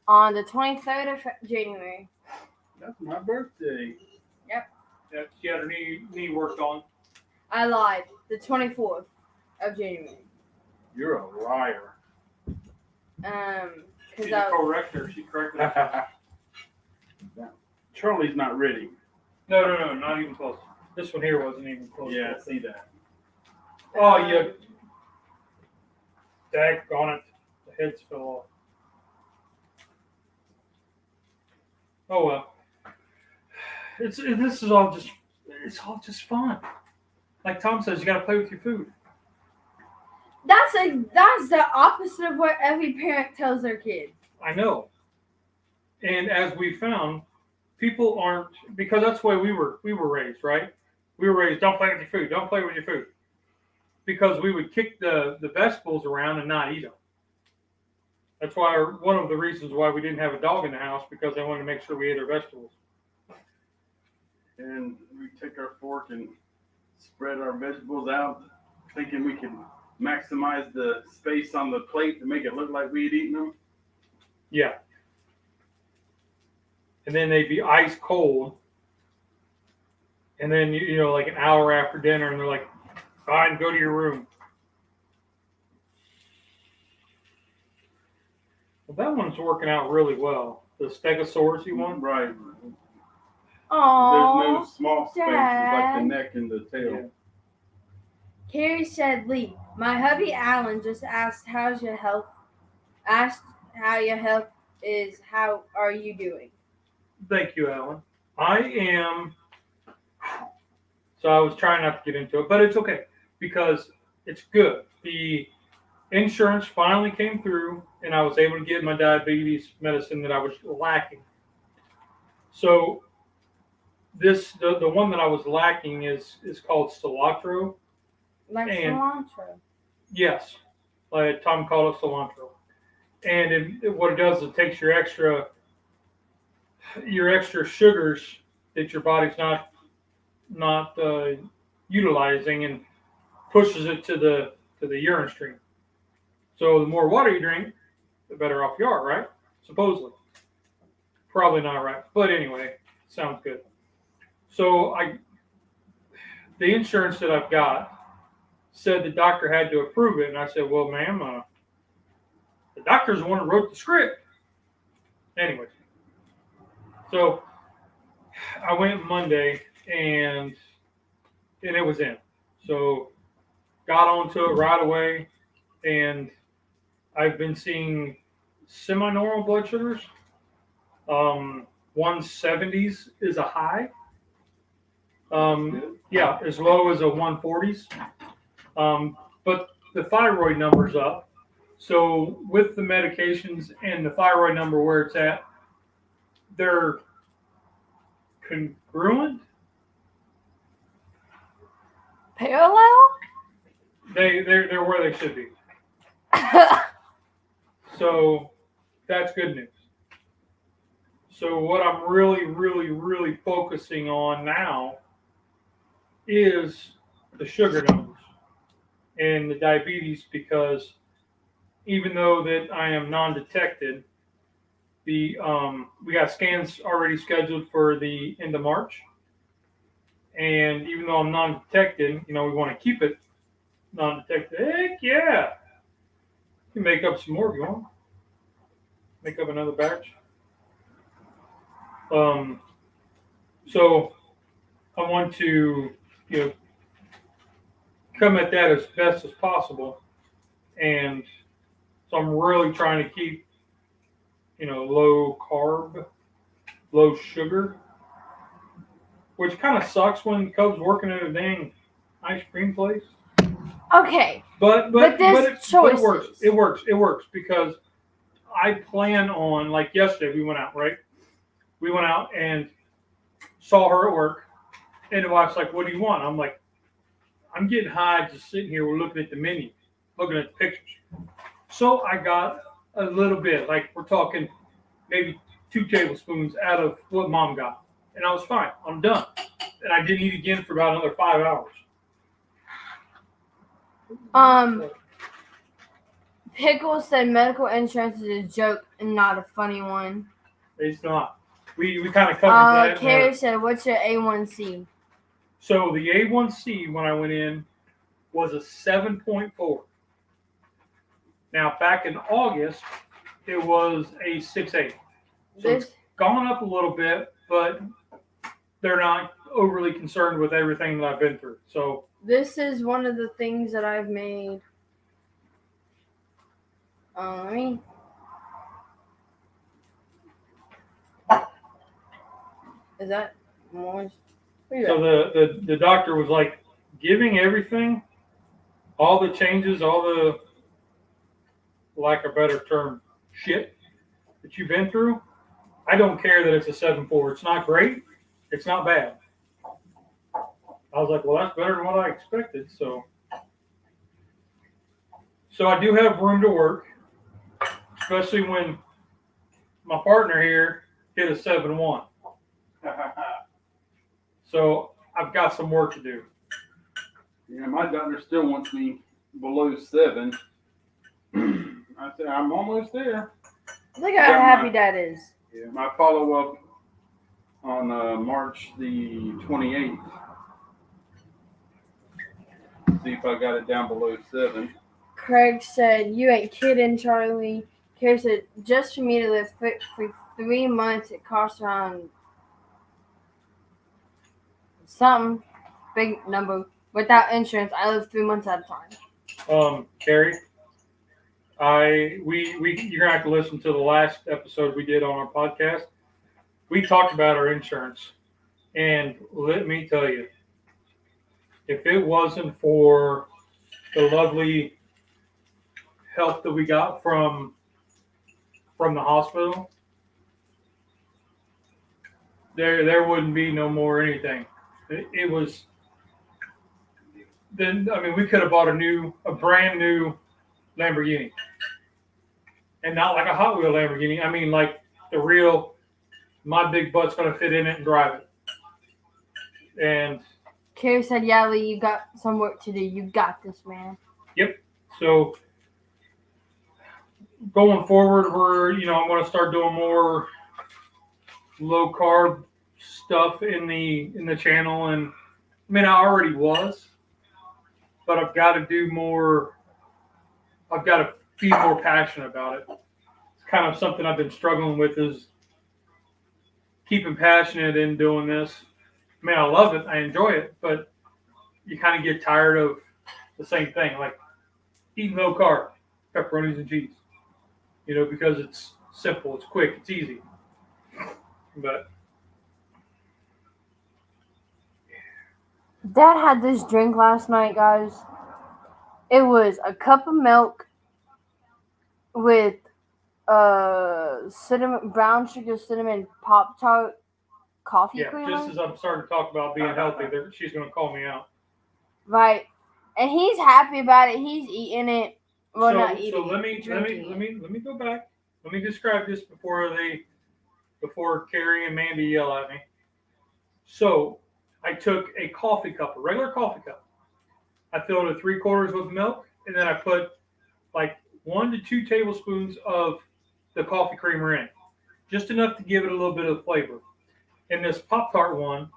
on the 23rd of January. That's my birthday. Yeah, she had her knee worked on. I lied. The 24th of January. You're a liar. She's a corrector. She corrected herself. Charlie's not ready. No, not even close. This one here wasn't even close. Yeah, I see that. Oh, yeah. Daggone it. The heads fell off. Oh, well. This is all just fun. Like Tom says, you got to play with your food. That's the opposite of what every parent tells their kid. I know. And as we found, people aren't, because that's the way we were raised, right? We were raised, don't play with your food, don't play with your food. Because we would kick the vegetables around and not eat them. That's why one of the reasons why we didn't have a dog in the house, because they wanted to make sure we ate our vegetables. And we take our fork and spread our vegetables out, thinking we can maximize the space on the plate to make it look like we had eaten them. Yeah. And then they'd be ice cold. And then, like an hour after dinner, and they're like, fine, go to your room. Well, that one's working out really well. The Stegosaurus one? Right. Aww. There's no small spaces like the neck and the tail. Yeah. Carrie said, Lee, my hubby Alan just asked how's your health. Asked how your health is. How are you doing? Thank you, Alan. I am. So I was trying not to get into it, but it's okay because it's good. The insurance finally came through, and I was able to get my diabetes medicine that I was lacking. So the one that I was lacking is called cilantro. Like cilantro. Yes, like Tom called it cilantro. And what it does is it takes your extra sugars that your body's not utilizing and pushes it to the urine stream. So the more water you drink, the better off you are, right? Supposedly. Probably not right, but anyway, sounds good. So the insurance that I've got said the doctor had to approve it, and I said, well, ma'am, the doctor's the one who wrote the script. Anyway, so I went Monday, and it was in. So got onto it right away, and I've been seeing semi-normal blood sugars. 170s is a high. Yeah, as low as a 140s. But the thyroid number's up. So with the medications and the thyroid number where it's at, they're congruent. Parallel? They're where they should be. So that's good news. So what I'm really, really, really focusing on now is the sugar numbers and the diabetes, because even though that I am non-detected, we got scans already scheduled for the end of March. And even though I'm non-detected, we want to keep it non-detected. Heck yeah! You can make up some more if you want. Make up another batch. So I want to, come at that as best as possible. And so I'm really trying to keep, low carb, low sugar, which kind of sucks when Cub's working at a dang ice cream place. Okay. But it works. It works because I plan on, like yesterday we went out, right? We went out and saw her at work, and the wife's like, what do you want? I'm like, I'm getting high just sitting here. We're looking at the menu, looking at the pictures. So I got a little bit. Like we're talking maybe 2 tablespoons out of what Mom got. And I was fine. I'm done. And I didn't eat again for about another 5 hours. Pickle said medical insurance is a joke and not a funny one. It's not. We kind of covered that. Carrie said, what's your A1C? So the A1C when I went in was a 7.4. Now back in August, it was a 6.8. So it's gone up a little bit, but they're not overly concerned with everything that I've been through. So this is one of the things that I've made. Is that more? So the doctor was like giving everything, all the changes, all the, lack of a better term, shit that you've been through. I don't care that it's a 7.4. It's not great. It's not bad. I was like, well, that's better than what I expected. So I do have room to work, especially when my partner here hit a 7.1. So I've got some work to do. Yeah, my doctor still wants me below 7. I said, I'm almost there. Look how happy that is. Yeah, my follow-up on March the 28th. See if I got it down below 7. Craig said, you ain't kidding, Charlie. Carrie said, just for me to live for 3 months, it costs around some big number. Without insurance, I live 3 months at a time. Carrie, you're gonna have to listen to the last episode we did on our podcast. We talked about our insurance, and let me tell you, if it wasn't for the lovely help that we got from the hospital, there wouldn't be no more anything. It was. Then we could have bought a brand new Lamborghini, and not like a Hot Wheel Lamborghini. I mean, like the real. My big butt's gonna fit in it and drive it. And Carrie said, "Yeah, Lee, you got some work to do. You got this, man." Yep. So going forward, I'm going to start doing more low carb stuff in the channel, and I already was, but I've got to do more. I've got to be more passionate about it. It's kind of something I've been struggling with, is keeping passionate in doing this. I love it. I enjoy it, but you kind of get tired of the same thing, like eating low carb, pepperonis and cheese. Because it's simple, it's quick, it's easy. But Dad had this drink last night, guys. It was a cup of milk with cinnamon, brown sugar, cinnamon Pop-Tart, coffee creamer. Just as I'm starting to talk about being healthy, she's going to call me out. Right, and he's happy about it. He's eating it. Well, not eating. So let me go back. Let me describe this before Carrie and Mandy yell at me. So I took a coffee cup, a regular coffee cup. I filled it 3/4 with milk, and then I put like 1 to 2 tablespoons of the coffee creamer in it, just enough to give it a little bit of flavor. And this Pop-Tart one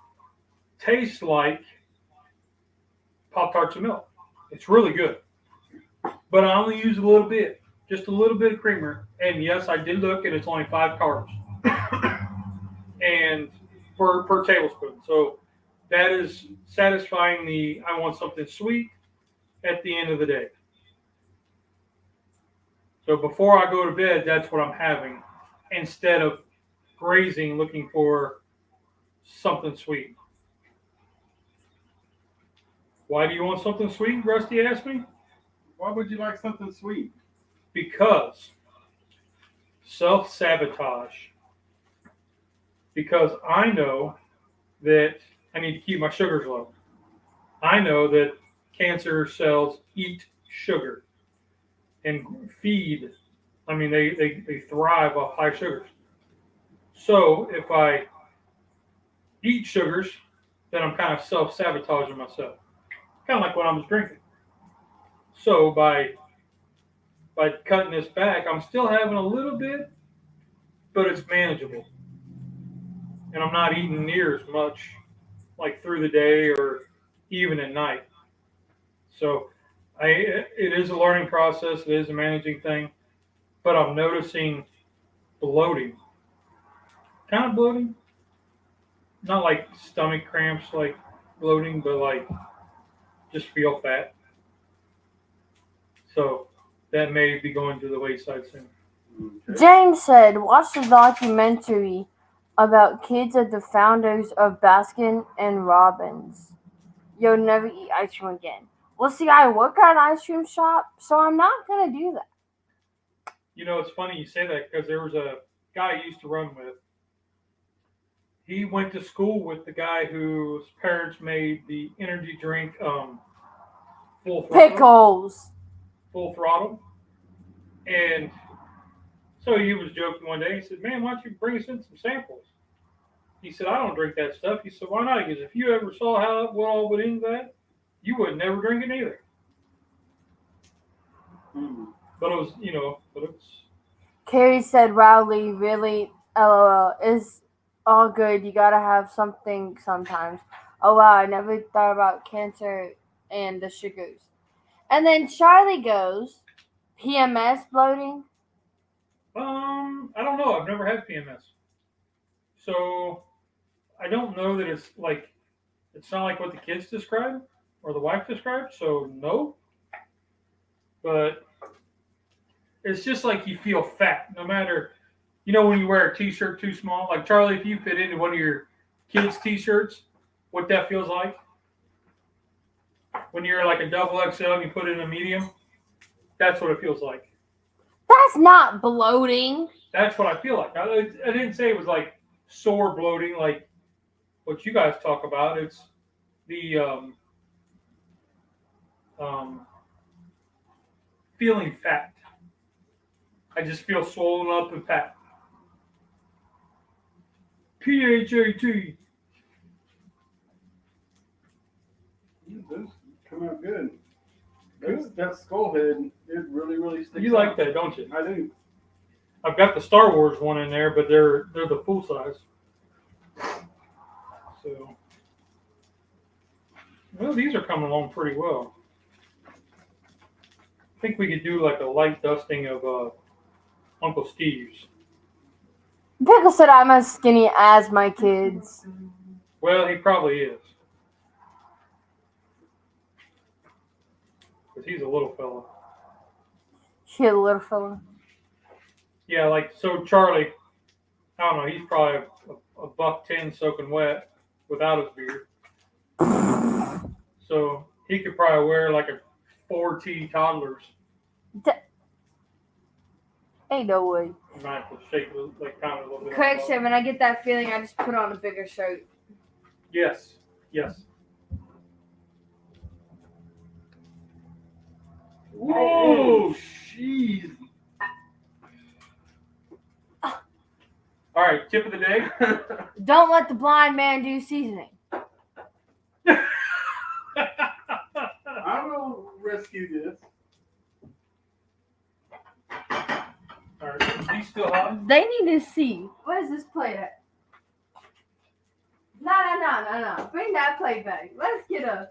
tastes like Pop-Tarts and milk. It's really good. But I only use a little bit, just a little bit of creamer. And yes, I did look, and it's only 5 carbs, and per tablespoon. So that is satisfying I want something sweet at the end of the day. So before I go to bed, that's what I'm having, instead of grazing looking for something sweet. Why do you want something sweet? Rusty asked me. Why would you like something sweet? Because self-sabotage. Because I know that I need to keep my sugars low. I know that cancer cells eat sugar and feed I mean, they thrive off high sugars. So if I eat sugars, then I'm kind of self-sabotaging myself. Kind of like when I was drinking. So by cutting this back, I'm still having a little bit, but it's manageable. And I'm not eating near as much like through the day or even at night. So it is a learning process. It is a managing thing, but I'm noticing bloating, kind of bloating, not like stomach cramps, like bloating, but like just feel fat. So that may be going to the wayside soon. Okay. James said, watch the documentary about kids of the founders of Baskin and Robbins. You'll never eat ice cream again. Well, see, I work at an ice cream shop, so I'm not going to do that. You know, it's funny you say that because there was a guy I used to run with. He went to school with the guy whose parents made the energy drink full throttle. Pickles. Full throttle. And so he was joking one day. He said, "Man, why don't you bring us in some samples?" He said, "I don't drink that stuff." He said, "Why not?" He goes, "If you ever saw what all went into that, you would never drink it either." But it was, but it's. Carrie said, Rowley, really, LOL, is all good. You gotta have something sometimes. Oh wow, I never thought about cancer and the sugars. And then Charlie goes, PMS bloating. I don't know. I've never had PMS, so I don't know that it's not like what the kids described or the wife described. So no, but it's just like you feel fat, no matter. When you wear a t-shirt too small, like Charlie, if you fit into one of your kids' t-shirts, what that feels like when you're like a double XL and you put it in a medium, that's what it feels like. That's not bloating. That's what I feel like. I didn't say it was like sore bloating, like what you guys talk about. It's the feeling fat. I just feel swollen up and fat. PHAT. Those come out good. That skull head, it really, really sticks You like out. that, don't you? I do. I've got the Star Wars one in there, but they're the full size. So, well, these are coming along pretty well. I think we could do like a light dusting of Uncle Steve's. Pickle said I'm as skinny as my kids. Well, he probably is. Because he's a little fella. She a little fella. Yeah, so Charlie, I don't know, he's probably a $110 soaking wet without his beard. So he could probably wear like a 4T toddlers. Ain't no way. You might have to shake it like kind of a little bit. Craig said, when I get that feeling, I just put on a bigger shirt. Yes. Oh, jeez. All right, tip of the day. Don't let the blind man do seasoning. I will rescue this. All right, is he still hot? They need to see. What is this plate at? No. Bring that plate back. Let's get a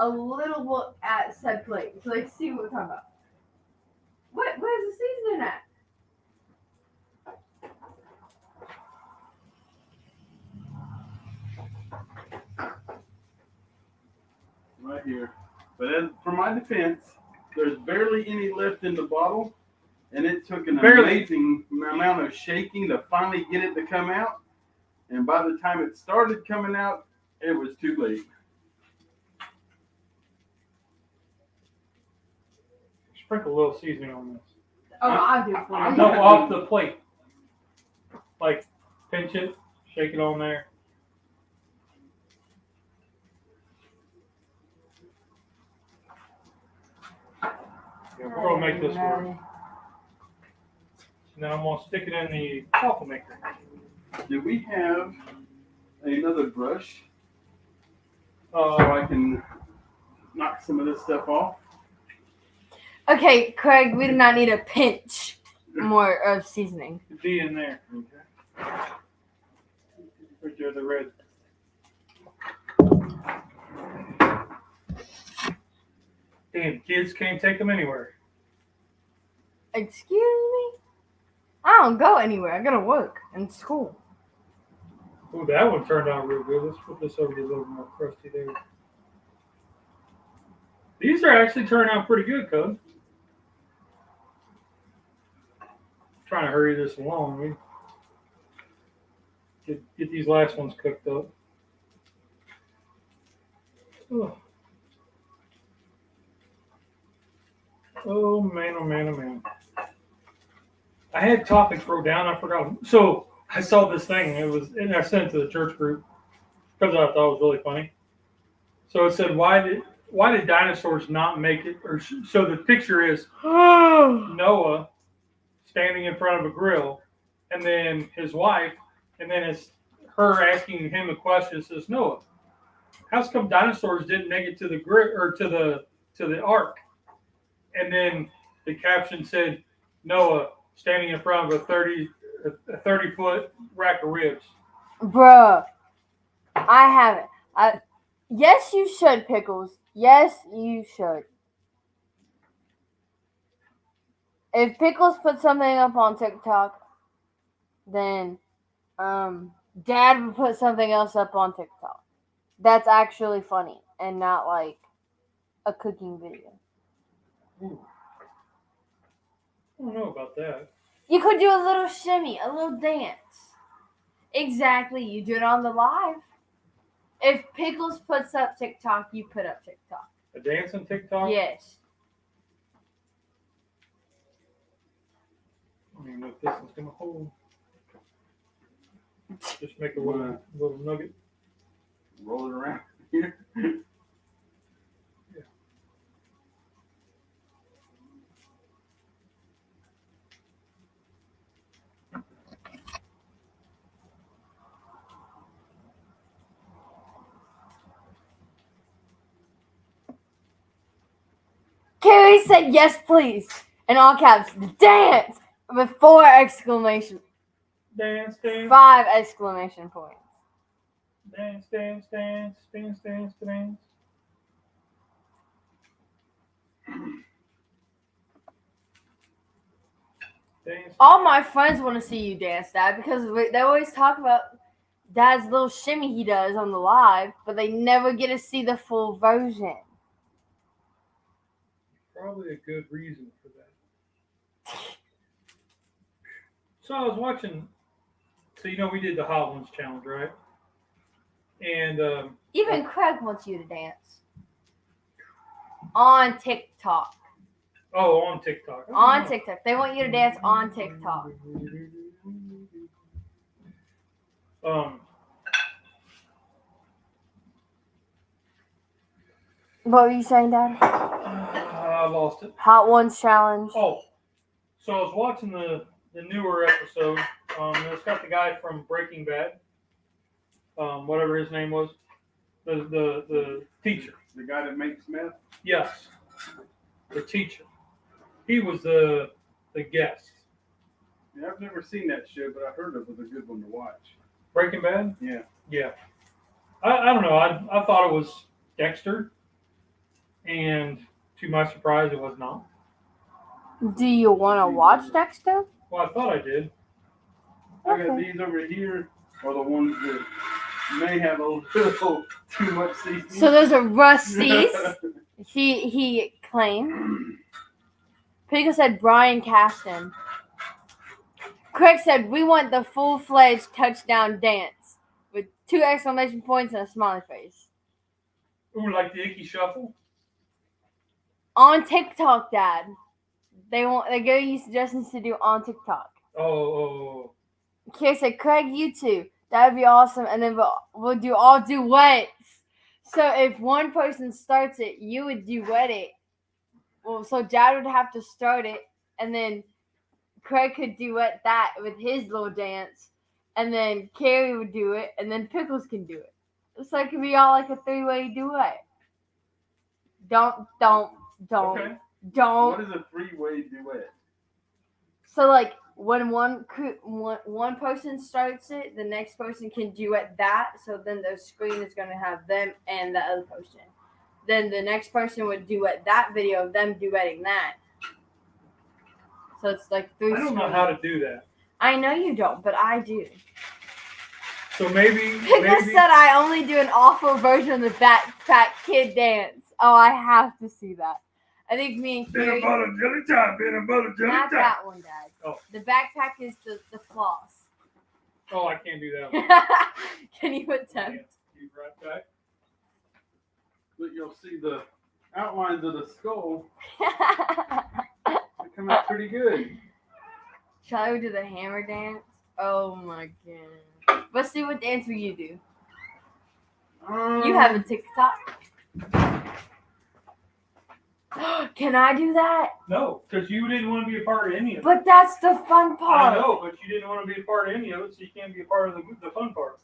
little look at said plate so they can see what we're talking about. Where's the seasoning at? Right here. But for my defense, there's barely any left in the bottle, and it took an amazing amount of shaking to finally get it to come out. And by the time it started coming out, it was too late. Sprinkle a little seasoning on this. Oh, I'll do it for you. No, off the plate. Like, pinch it, shake it on there. Yeah, we're going to make this work. And then I'm going to stick it in the chaffle maker. Do we have another brush so Uh, I can knock some of this stuff off? Okay, Craig, we do not need a pinch more of seasoning. D in there. Okay. Right there, the red. Damn, kids can't take them anywhere. Excuse me? I don't go anywhere. I gotta work and school. Ooh, that one turned out real good. Let's put this over a little more crusty there. These are actually turning out pretty good, cuz. Trying to hurry this along. Get these last ones cooked up. Oh. Oh man, oh man, oh man. I had topics wrote down, I forgot them. So I saw this thing, and I sent it to the church group because I thought it was really funny. So it said, why did dinosaurs not make it? Or so the picture is Noah standing in front of a grill, and then his wife, and then it's her asking him a question. It says, Noah, how's come dinosaurs didn't make it to the grill or to the ark? And then the caption said, Noah standing in front of a 30-foot rack of ribs. Bruh, I haven't. Yes, you should, Pickles. Yes, you should. If Pickles put something up on TikTok, then Dad would put something else up on TikTok. That's actually funny and not like a cooking video. Ooh. I don't know about that. You could do a little shimmy, a little dance. Exactly. You do it on the live. If Pickles puts up TikTok, you put up TikTok. A dance on TikTok? Yes. I don't even know if this one's going to hold. Just make a little nugget. Roll it around here. Carrie said yes, please. In all caps. Dance! With 4 exclamation. Dance, dance. 5 exclamation points. Dance, dance, dance, dance, dance, dance. Dance. All my friends want to see you dance, Dad, because they always talk about Dad's little shimmy he does on the live, but they never get to see the full version. Probably a good reason for that. So I was watching. So we did the Hot Ones challenge, right? And Even Craig wants you to dance on TikTok. oh, on TikTok. On TikTok, they want you to dance on TikTok. What were you saying, Dad? I lost it. Hot Ones challenge. Oh, so I was watching the newer episode. It's got the guy from Breaking Bad. Whatever his name was, the teacher. The guy that makes meth? Yes, the teacher. He was the guest. Yeah, I've never seen that show, but I heard it was a good one to watch. Breaking Bad? Yeah. Yeah. I don't know. I thought it was Dexter, and to my surprise, it was not. Do you want to watch Dexter? Well, I thought I did. I got these over here are the ones that may have a little too much seasoning. So those are Rusty's. he claimed. Pico said Brian Caston. Craig said we want the full-fledged touchdown dance with 2 exclamation points and a smiley face. Ooh, like the Icky Shuffle? On TikTok, Dad. They're giving you suggestions to do on TikTok. Oh. Kira said, Craig, you too. That would be awesome. And then we'll do all duets. So if one person starts it, you would duet it. Well, so Dad would have to start it. And then Craig could duet that with his little dance, and then Carrie would do it, and then Pickles can do it. So it could be all like a 3-way duet. Don't. Okay. Don't. What is a 3-way duet? So like when one person starts it, the next person can duet that. So then the screen is gonna have them and the other person. Then the next person would duet that video of them duetting that. So it's like 3 I don't screens. know how to do that. I know you don't, but I do. So maybe Pickles said I only do an awful version of the backpack kid dance. Oh, I have to see that. I think me and Carrie. Peanut butter jelly time. Peanut butter jelly Not time. that one, Dad. Oh. The backpack is the floss. Oh, I can't do that one. Can you attempt? You right back. But you'll see the outlines of the skull. They come out pretty good. Shall we do the hammer dance? Oh my god. Let's see what dance will you do. You have a TikTok. Can I do that? No, because you didn't want to be a part of any of it. But that's the fun part. I know, but you didn't want to be a part of any of it, so you can't be a part of the fun part.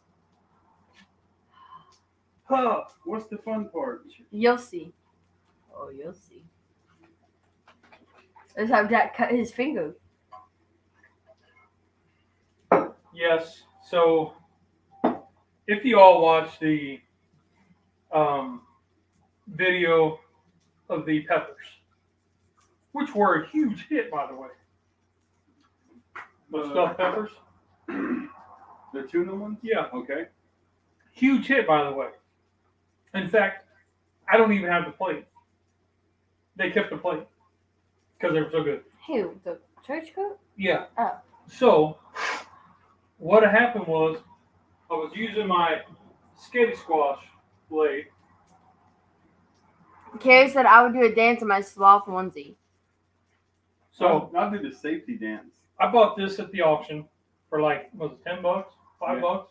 Huh? What's the fun part? You'll see. Oh, you'll see. Let's have Jack cut his finger. Yes. So, if you all watch the video of the peppers, which were a huge hit, by the way, the stuffed peppers. The tuna ones? Yeah. Okay. Huge hit, by the way. In fact, I don't even have the plate. They kept the plate because they were so good. Who? The church cook? Yeah. Oh. So, what happened was, I was using my skitty squash blade. Carrie said I would do a dance in my sloth onesie. So, I'll do the safety dance. I bought this at the auction for like, was it $10? $5? I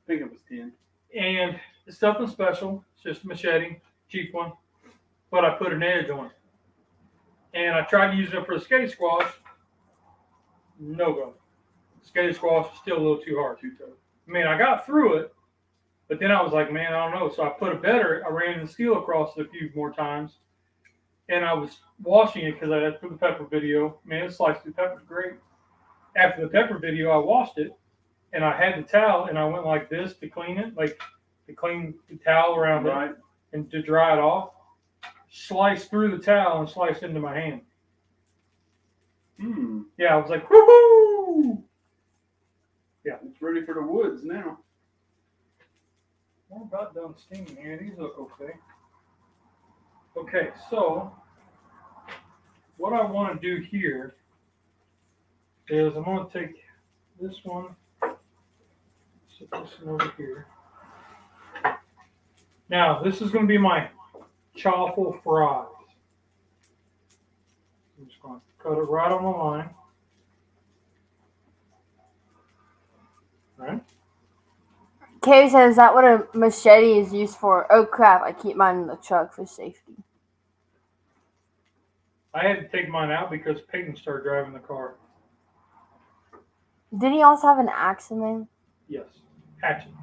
think it was 10. And it's nothing special. It's just a machete, cheap one. But I put an edge on it. And I tried using it for the skate squash. No go. Skate squash is still a little too hard. Too tough. I mean, I got through it. But then I was like, man, I don't know. So I put I ran the steel across it a few more times. And I was washing it because I had for the pepper video. Man, it sliced the peppers great. After the pepper video, I washed it. And I had the towel, and I went like this to clean it, like to clean the towel around it and to dry it off. Sliced through the towel and sliced into my hand. Yeah, I was like, woohoo! Yeah. It's ready for the woods now. We're about done steaming here. These look okay. Okay, so what I want to do here is I'm going to take this one, set this one over here. Now, this is going to be my chaffle fries. I'm just going to cut it right on the line. All right. Carrie says, is that what a machete is used for? Oh crap, I keep mine in the truck for safety. I had to take mine out because Peyton started driving the car. Did he also have an axe in there? Yes. Hatchet.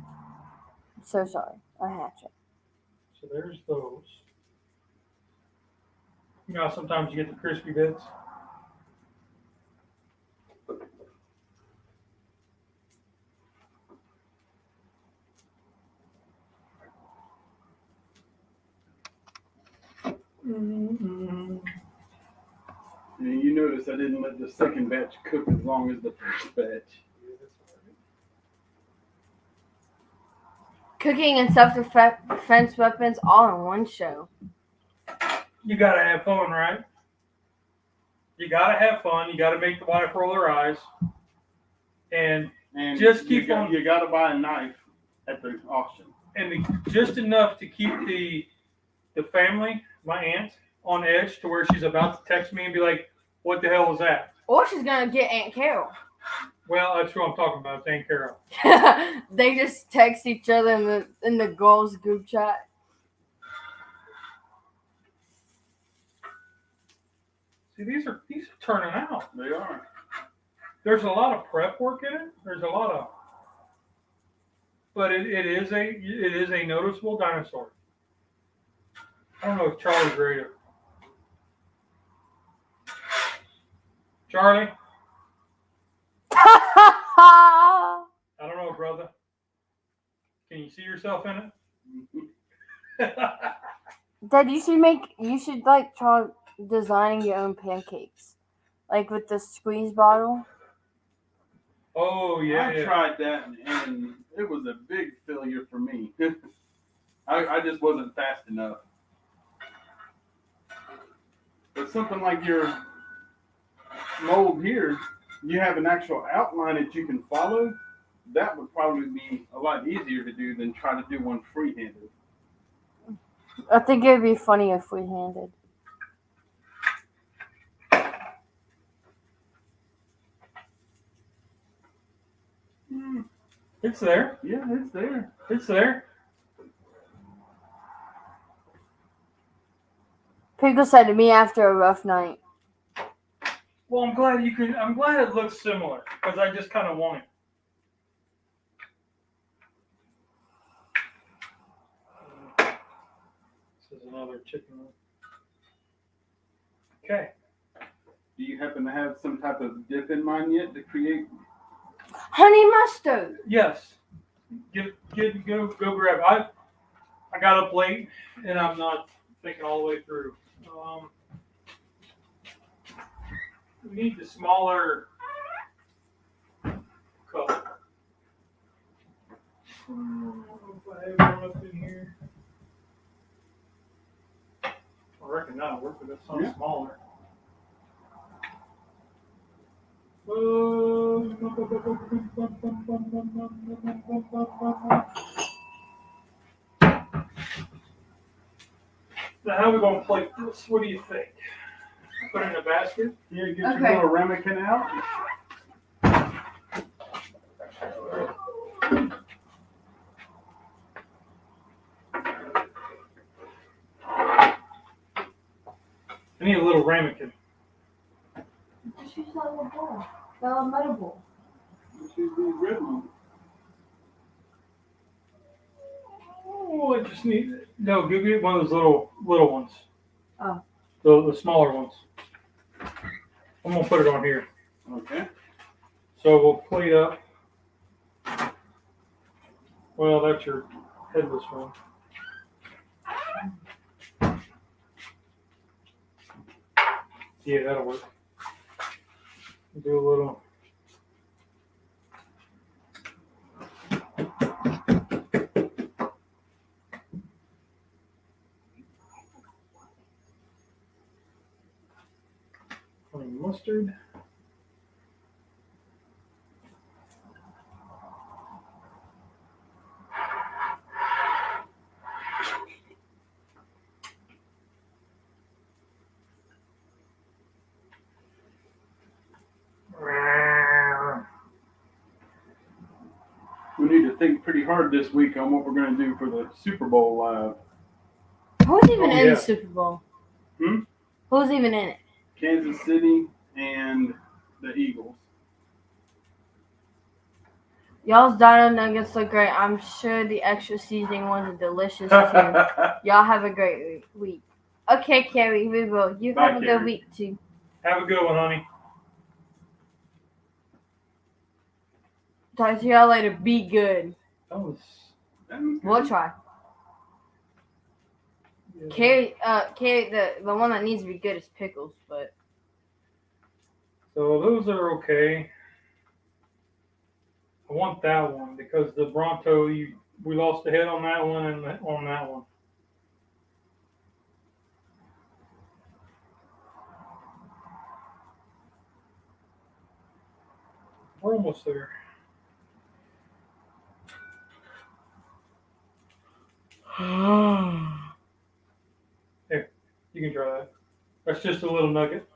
So sorry, a hatchet. So there's those. You know how sometimes you get the crispy bits? Mm-hmm. And you notice I didn't let the second batch cook as long as the first batch. Cooking and self-defense weapons all in one show. You gotta have fun, right? You gotta have fun. You gotta make the wife roll her eyes. And just keep on. You gotta buy a knife at the auction. And just enough to keep the family, my aunt, on edge to where she's about to text me and be like, what the hell was that? Or she's going to get Aunt Carol. Well, that's what I'm talking about. It's Aunt Carol. They just text each other in the girls group chat. See, these are turning out. They are. There's a lot of prep work in it. There's a lot of, but it is a noticeable dinosaur. I don't know if Charlie's ready to. Charlie, I don't know, brother. Can you see yourself in it? Dad, you should like try designing your own pancakes, like with the squeeze bottle. Oh yeah, I tried that and it was a big failure for me. I just wasn't fast enough. But something like your mold here, you have an actual outline that you can follow. That would probably be a lot easier to do than try to do one free-handed. I think it would be funny if free-handed. It's there. Yeah, it's there. It's there. Pickle said to me after a rough night. Well, I'm glad you can. I'm glad it looks similar because I just kind of want it. This is another chicken one. Okay. Do you happen to have some type of dip in mind yet to create? Honey mustard. Yes. Go grab it. I got up late and I'm not thinking all the way through. We need the smaller cup. I don't know if I have one up in here. I reckon that'll work, but it's something smaller. Now, how are we going to plate this? What do you think? Put it in a basket? Yeah, get your little ramekin out. I need a little ramekin. Just use that little bowl. That little metal bowl. Let's use these red ones. Oh, I just need. No, give me one of those little ones. Oh. The smaller ones. I'm going to put it on here. Okay. So we'll plate up. Well, that's your headless one. Yeah, that'll work. Do a little. Honey mustard. We need to think pretty hard this week on what we're going to do for the Super Bowl live. Who's even in the Super Bowl? Who's even in it? Kansas City and the Eagles. Y'all's dino nuggets look great. I'm sure the extra seasoning ones are delicious too. Y'all have a great week. Okay, Carrie, we will. You Bye, have a Carrie. good week too. Have a good one, honey. Talk to y'all later. Be good. That was. We'll try. Yeah. Carrie, the one that needs to be good is pickles, but. So those are okay. I want that one because the Bronto, we lost the head on that one and on that one. We're almost there. Here, you can try that. That's just a little nugget.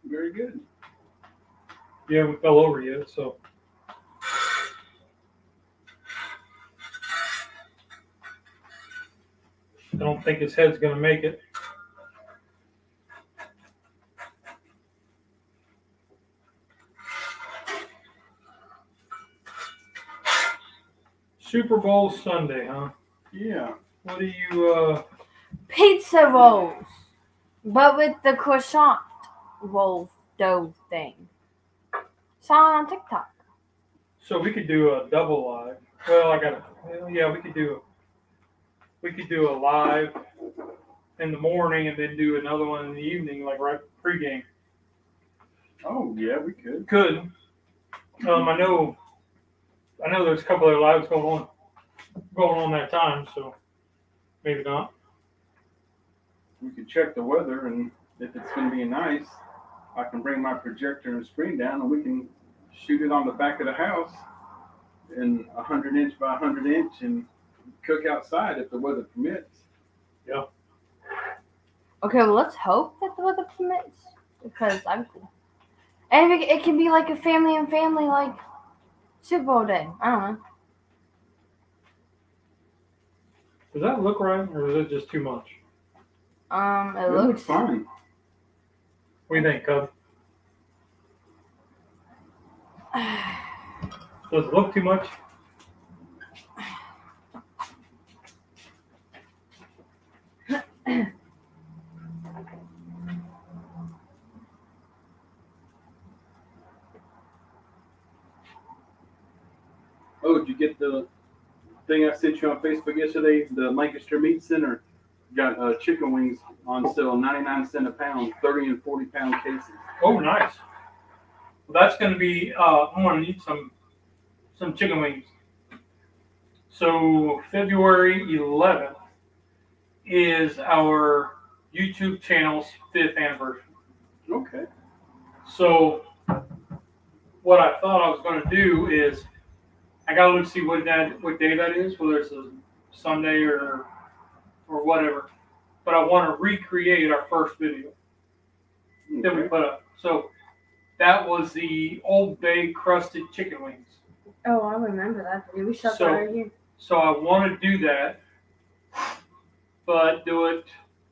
Very good. Yeah, we fell over yet, so I don't think his head's going to make it. Super Bowl Sunday, huh? Yeah. What do you, Pizza rolls, but with the croissant roll dough thing. Saw it on TikTok. so we could do a double live. Well, yeah, we could do a live in the morning and then do another one in the evening, like right pregame. Oh, yeah, we could. Could. I know there's a couple of lives going on that time, so maybe not. We could check the weather, and if it's going to be nice, I can bring my projector and screen down, and we can shoot it on the back of the house in 100-inch by 100-inch and cook outside if the weather permits. Yeah. Okay, well, let's hope that the weather permits, because I'm cool. And it can be like a family and family, like, Super Bowl day. I don't know. Does that look right, or is it just too much? It It looks looks fine. What do you think, Cub? Does it look too much? Oh, did you get the thing I sent you on Facebook yesterday? The Lancaster Meat Center got chicken wings on sale, 99 cents a pound, 30 and 40 pound cases. Oh, nice. Well, that's going to be. I'm going to need some chicken wings. So February 11th is our YouTube channel's 5th anniversary. Okay. So what I thought I was going to do is I got to look to see what day that is, whether it's a Sunday or whatever. But I want to recreate our first video that we put up. So that was the Old Bay crusted chicken wings. Oh, I remember that video. We shot So- that right here. So I want to do that, but do it,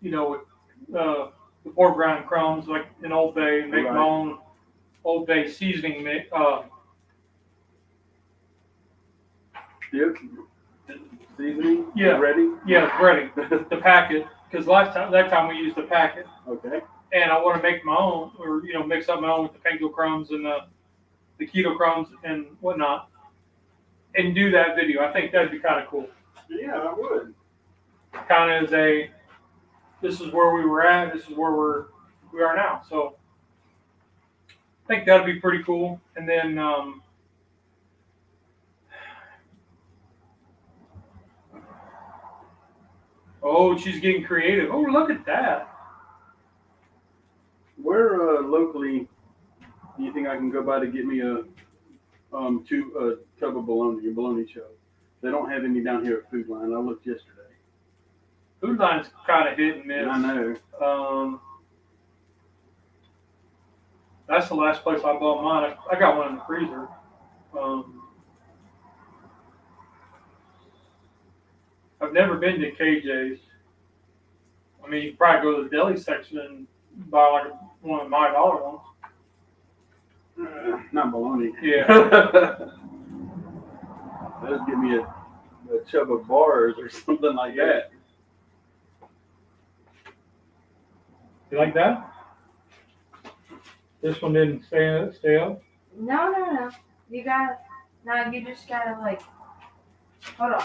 with the pork rind crumbs like in Old Bay, make my own Old Bay seasoning mix. Yep. Seasoning? Yeah. Ready? Yeah, ready. The packet, because that time we used the packet, Okay. and I want to make my own, or mix up my own with the panko crumbs and the keto crumbs and whatnot, and do that video. I think that'd be kind of cool. Yeah, I would. Kind of as this is where we were at, this is where we are now. So I think that'd be pretty cool. And then oh, she's getting creative. Oh, look at that. Where locally do you think I can go by to get me a tub of bologna show? They don't have any down here at Food Line. I looked yesterday. Food Line's kind of hit and miss. I know. That's the last place I bought mine. I got one in the freezer. I've never been to KJ's. I mean, you could probably go to the deli section and buy like one of my dollar ones. Not bologna. Yeah. Let's give me a chub of bars or something like that. You like that? This one didn't stay up? No. You just gotta, like, hold on.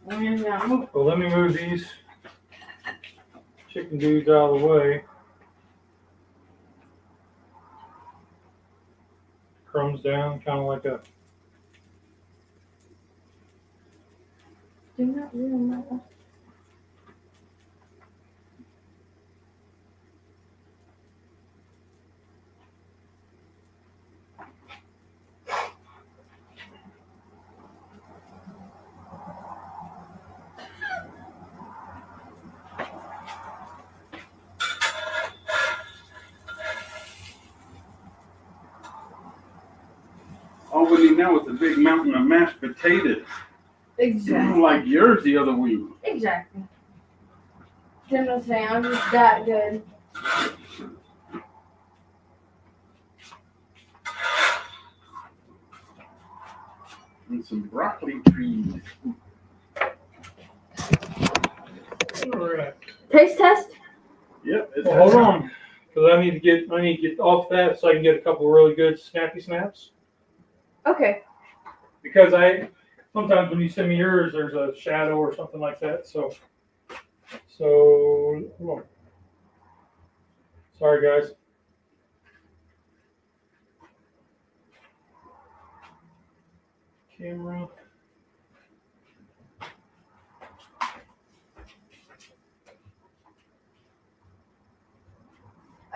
Well, let me move these chicken dudes out of the way. Crumbs down, kind of like a. Do not ruin my life. All we need now is a big mountain of mashed potatoes. Exactly. Like yours the other week. Exactly. Tim was saying I'm just that good. And some broccoli trees. All right. Taste test? Yep. Well, hold on, because I need to get off that so I can get a couple really good snappy snaps. Okay. Because sometimes when you send me yours, there's a shadow or something like that. So hold on. Sorry, guys. Camera.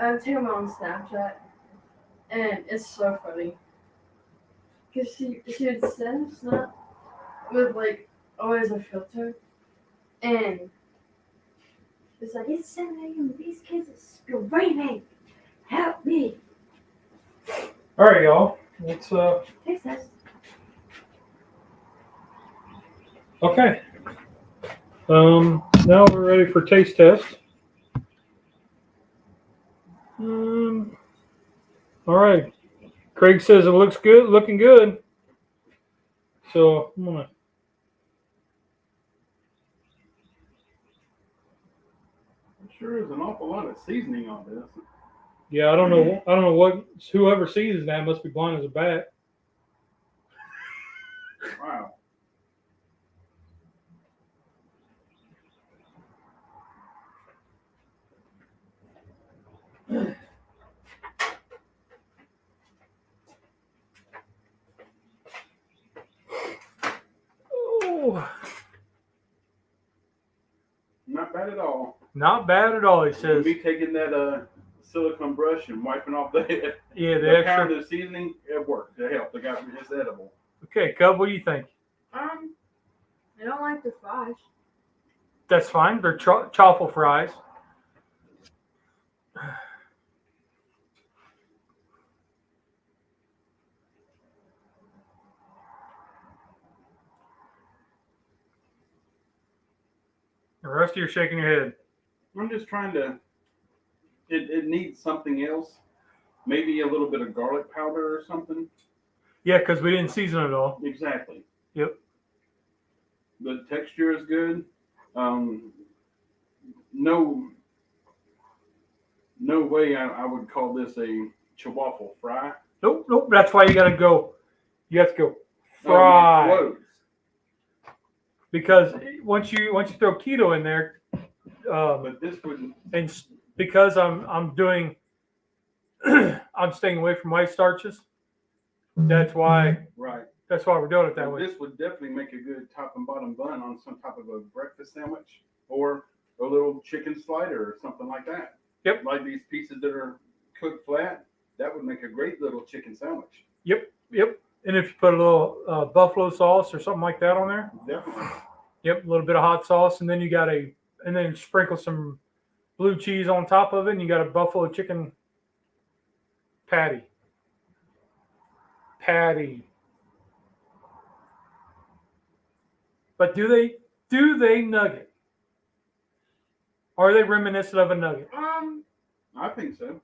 I have Tim on Snapchat, and it's so funny. Because she would send Snap with, like, always a filter, and it's like, it's 7 a.m. These kids are screaming. Help me. All right, y'all. Let's Taste test. Okay. Now we're ready for taste test. All right. Craig says it looks good, looking good. So I'm gonna. Sure is an awful lot of seasoning on this. Yeah, I don't know what. Whoever sees that must be blind as a bat. Wow. Oh, Not bad at all. not bad at all. He says. Me taking that silicone brush and wiping off the Yeah, pound of seasoning, it worked. It helped. It's edible. Okay, Cub, what do you think? I don't like the fries. That's fine. They're chaffle fries. The rest of you are shaking your head. I'm just trying to. It needs something else. Maybe a little bit of garlic powder or something. Yeah, because we didn't season it all. Exactly. Yep. The texture is good. No way I would call this a chaffle fry. Nope. That's why you got to go. You have to go Oh, fry. close. Because once you throw keto in there, But this wouldn't. and because I'm doing, I'm staying away from white starches. That's why. Right. That's why we're doing it that way. This would definitely make a good top and bottom bun on some type of a breakfast sandwich or a little chicken slider or something like that. Yep. Like these pieces that are cooked flat, that would make a great little chicken sandwich. Yep. And if you put a little buffalo sauce or something like that on there. Definitely. Yep, a little bit of hot sauce, and then and then sprinkle some blue cheese on top of it, and you got a buffalo chicken patty. But do they nugget? Are they reminiscent of a nugget? I think so.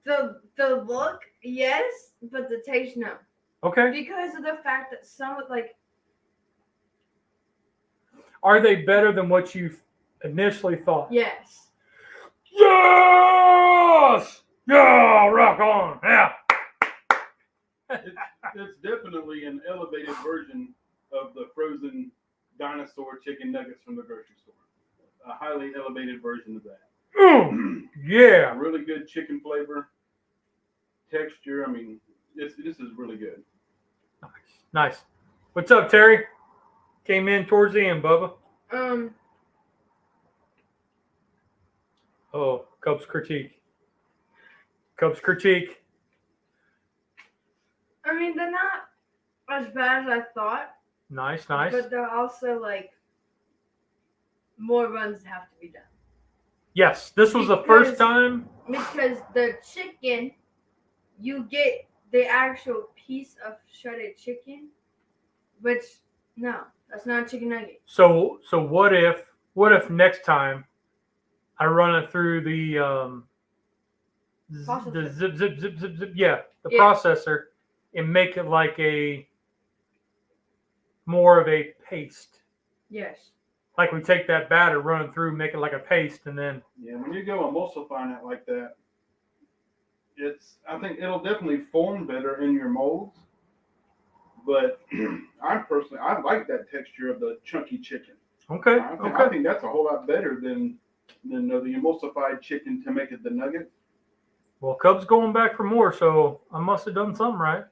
The look, yes, but the taste, no. Okay. Because of the fact that some, like... Are they better than what you initially thought? Yes. Yes! Yeah, rock on. Yeah. It's definitely an elevated version of the frozen dinosaur chicken nuggets from the grocery store. A highly elevated version of that. Yeah. Really good chicken flavor, texture. I mean, this is really good. Nice. What's up, Terry? Came in towards the end, Bubba. Oh, Cubs critique. I mean, they're not as bad as I thought. Nice. But they're also, like, more runs have to be done. Yes, this was the first time. Because the chicken, you get the actual piece of shredded chicken, which no, that's not a chicken nugget. So what if next time I run it through the Processor. zip, yeah, the Yeah. processor, and make it like more of a paste. Yes. Like we take that batter, run it through, make it like a paste, and then Yeah, when you go emulsifying it like that, I think it'll definitely form better in your molds. But I like that texture of the chunky chicken. okay. I think that's a whole lot better than the emulsified chicken to make it the nugget. Well, Cub's going back for more, so I must have done something right.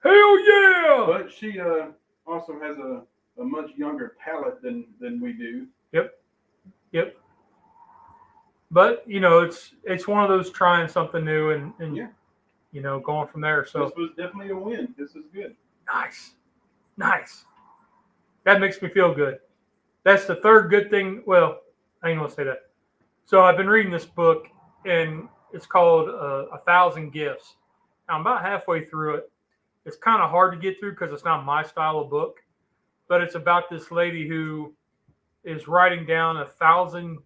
Hell yeah! But she also has a much younger palate than we do. Yep. But it's one of those trying something new and Yeah. Going from there. So This was definitely a win. This is good. nice. That makes me feel good. That's the third good thing. Well, I ain't gonna say that. So I've been reading this book, and it's called 1,000 Gifts. Now, I'm about halfway through it. It's kind of hard to get through because it's not my style of book, but it's about this lady who is writing down 1,000.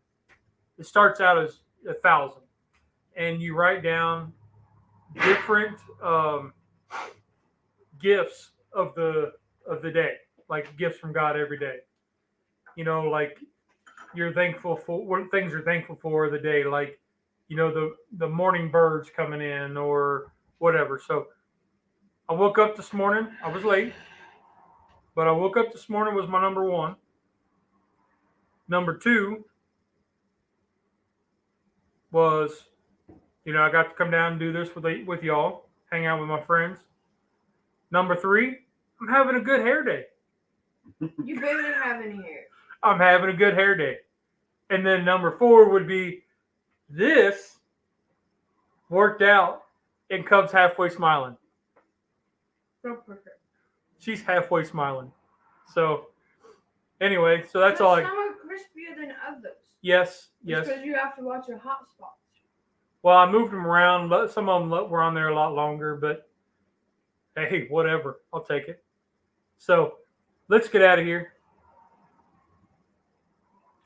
It starts out as 1,000, and you write down different gifts of the day, like gifts from God every day. Like you're thankful for what things you're thankful for the day, like the morning birds coming in or whatever. So I woke up this morning. I was late, but I woke up this morning was my number one. Number two was, I got to come down and do this with y'all, hang out with my friends. Number three, I'm having a good hair day. You barely have any hair. I'm having a good hair day. And then number four would be this worked out and Cub's halfway smiling. So perfect. She's halfway smiling. So anyway, so that's all. Some are crispier than others. Yes. Because you have to watch your hot spots. Well, I moved them around. Some of them were on there a lot longer, but hey, whatever. I'll take it. So let's get out of here.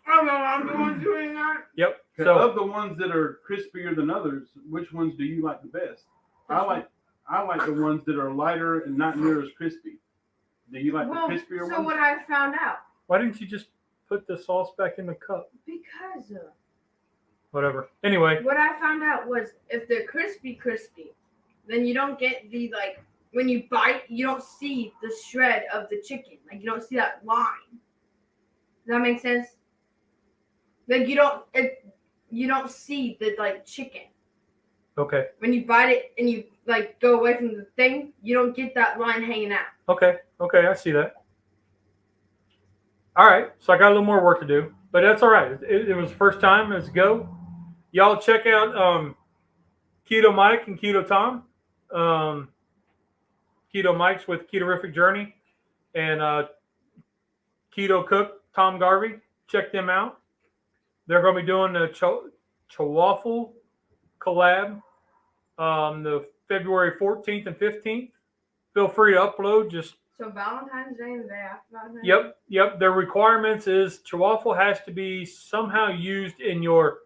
Oh no, I'm the one doing that. Yep. So of the ones that are crispier than others, which ones do you like the best? I like the ones that are lighter and not near as crispy. Do you like the crispier ones? So what I found out. Why didn't you just put the sauce back in the cup? Because whatever. Anyway. What I found out was if they're crispy, then you don't get the when you bite, you don't see the shred of the chicken. Like you don't see that line. Does that make sense? Like you don't see the chicken. Okay. When you bite it and you go away from the thing, you don't get that line hanging out. Okay, I see that. All right, so I got a little more work to do, but that's all right. It was the first time. Let's go. Y'all check out Keto Mike and Keto Tom. Keto Mike's with Ketorific Journey, and Keto Cook Tom Garvey. Check them out. They're going to be doing the chaffle collab the February 14th and 15th. Feel free to upload. So Valentine's Day and the day after Valentine's Day? Yep. Their requirements is chaffle has to be somehow used in your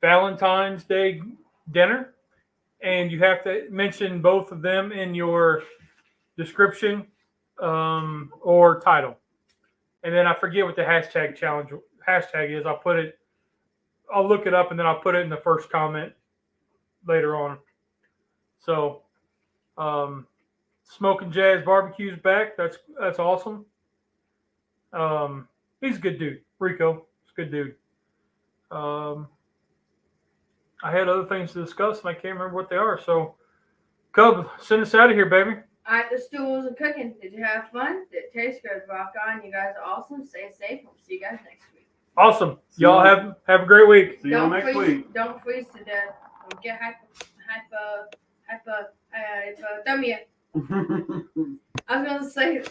Valentine's Day dinner, and you have to mention both of them in your description or title. And then I forget what the hashtag is. I'll look it up and then I'll put it in the first comment later on. So Smoking Jazz Barbecue's back. That's awesome. He's a good dude. Rico, he's a good dude. I had other things to discuss and I can't remember what they are. So Cub, send us out of here, baby. All right, the stools are cooking. Did you have fun? Did it taste good? Rock on. You guys are awesome. Stay safe. We'll see you guys next week. Awesome. Y'all have a great week. See y'all next week. Don't freeze to death. Don't get hypothermia. I was gonna say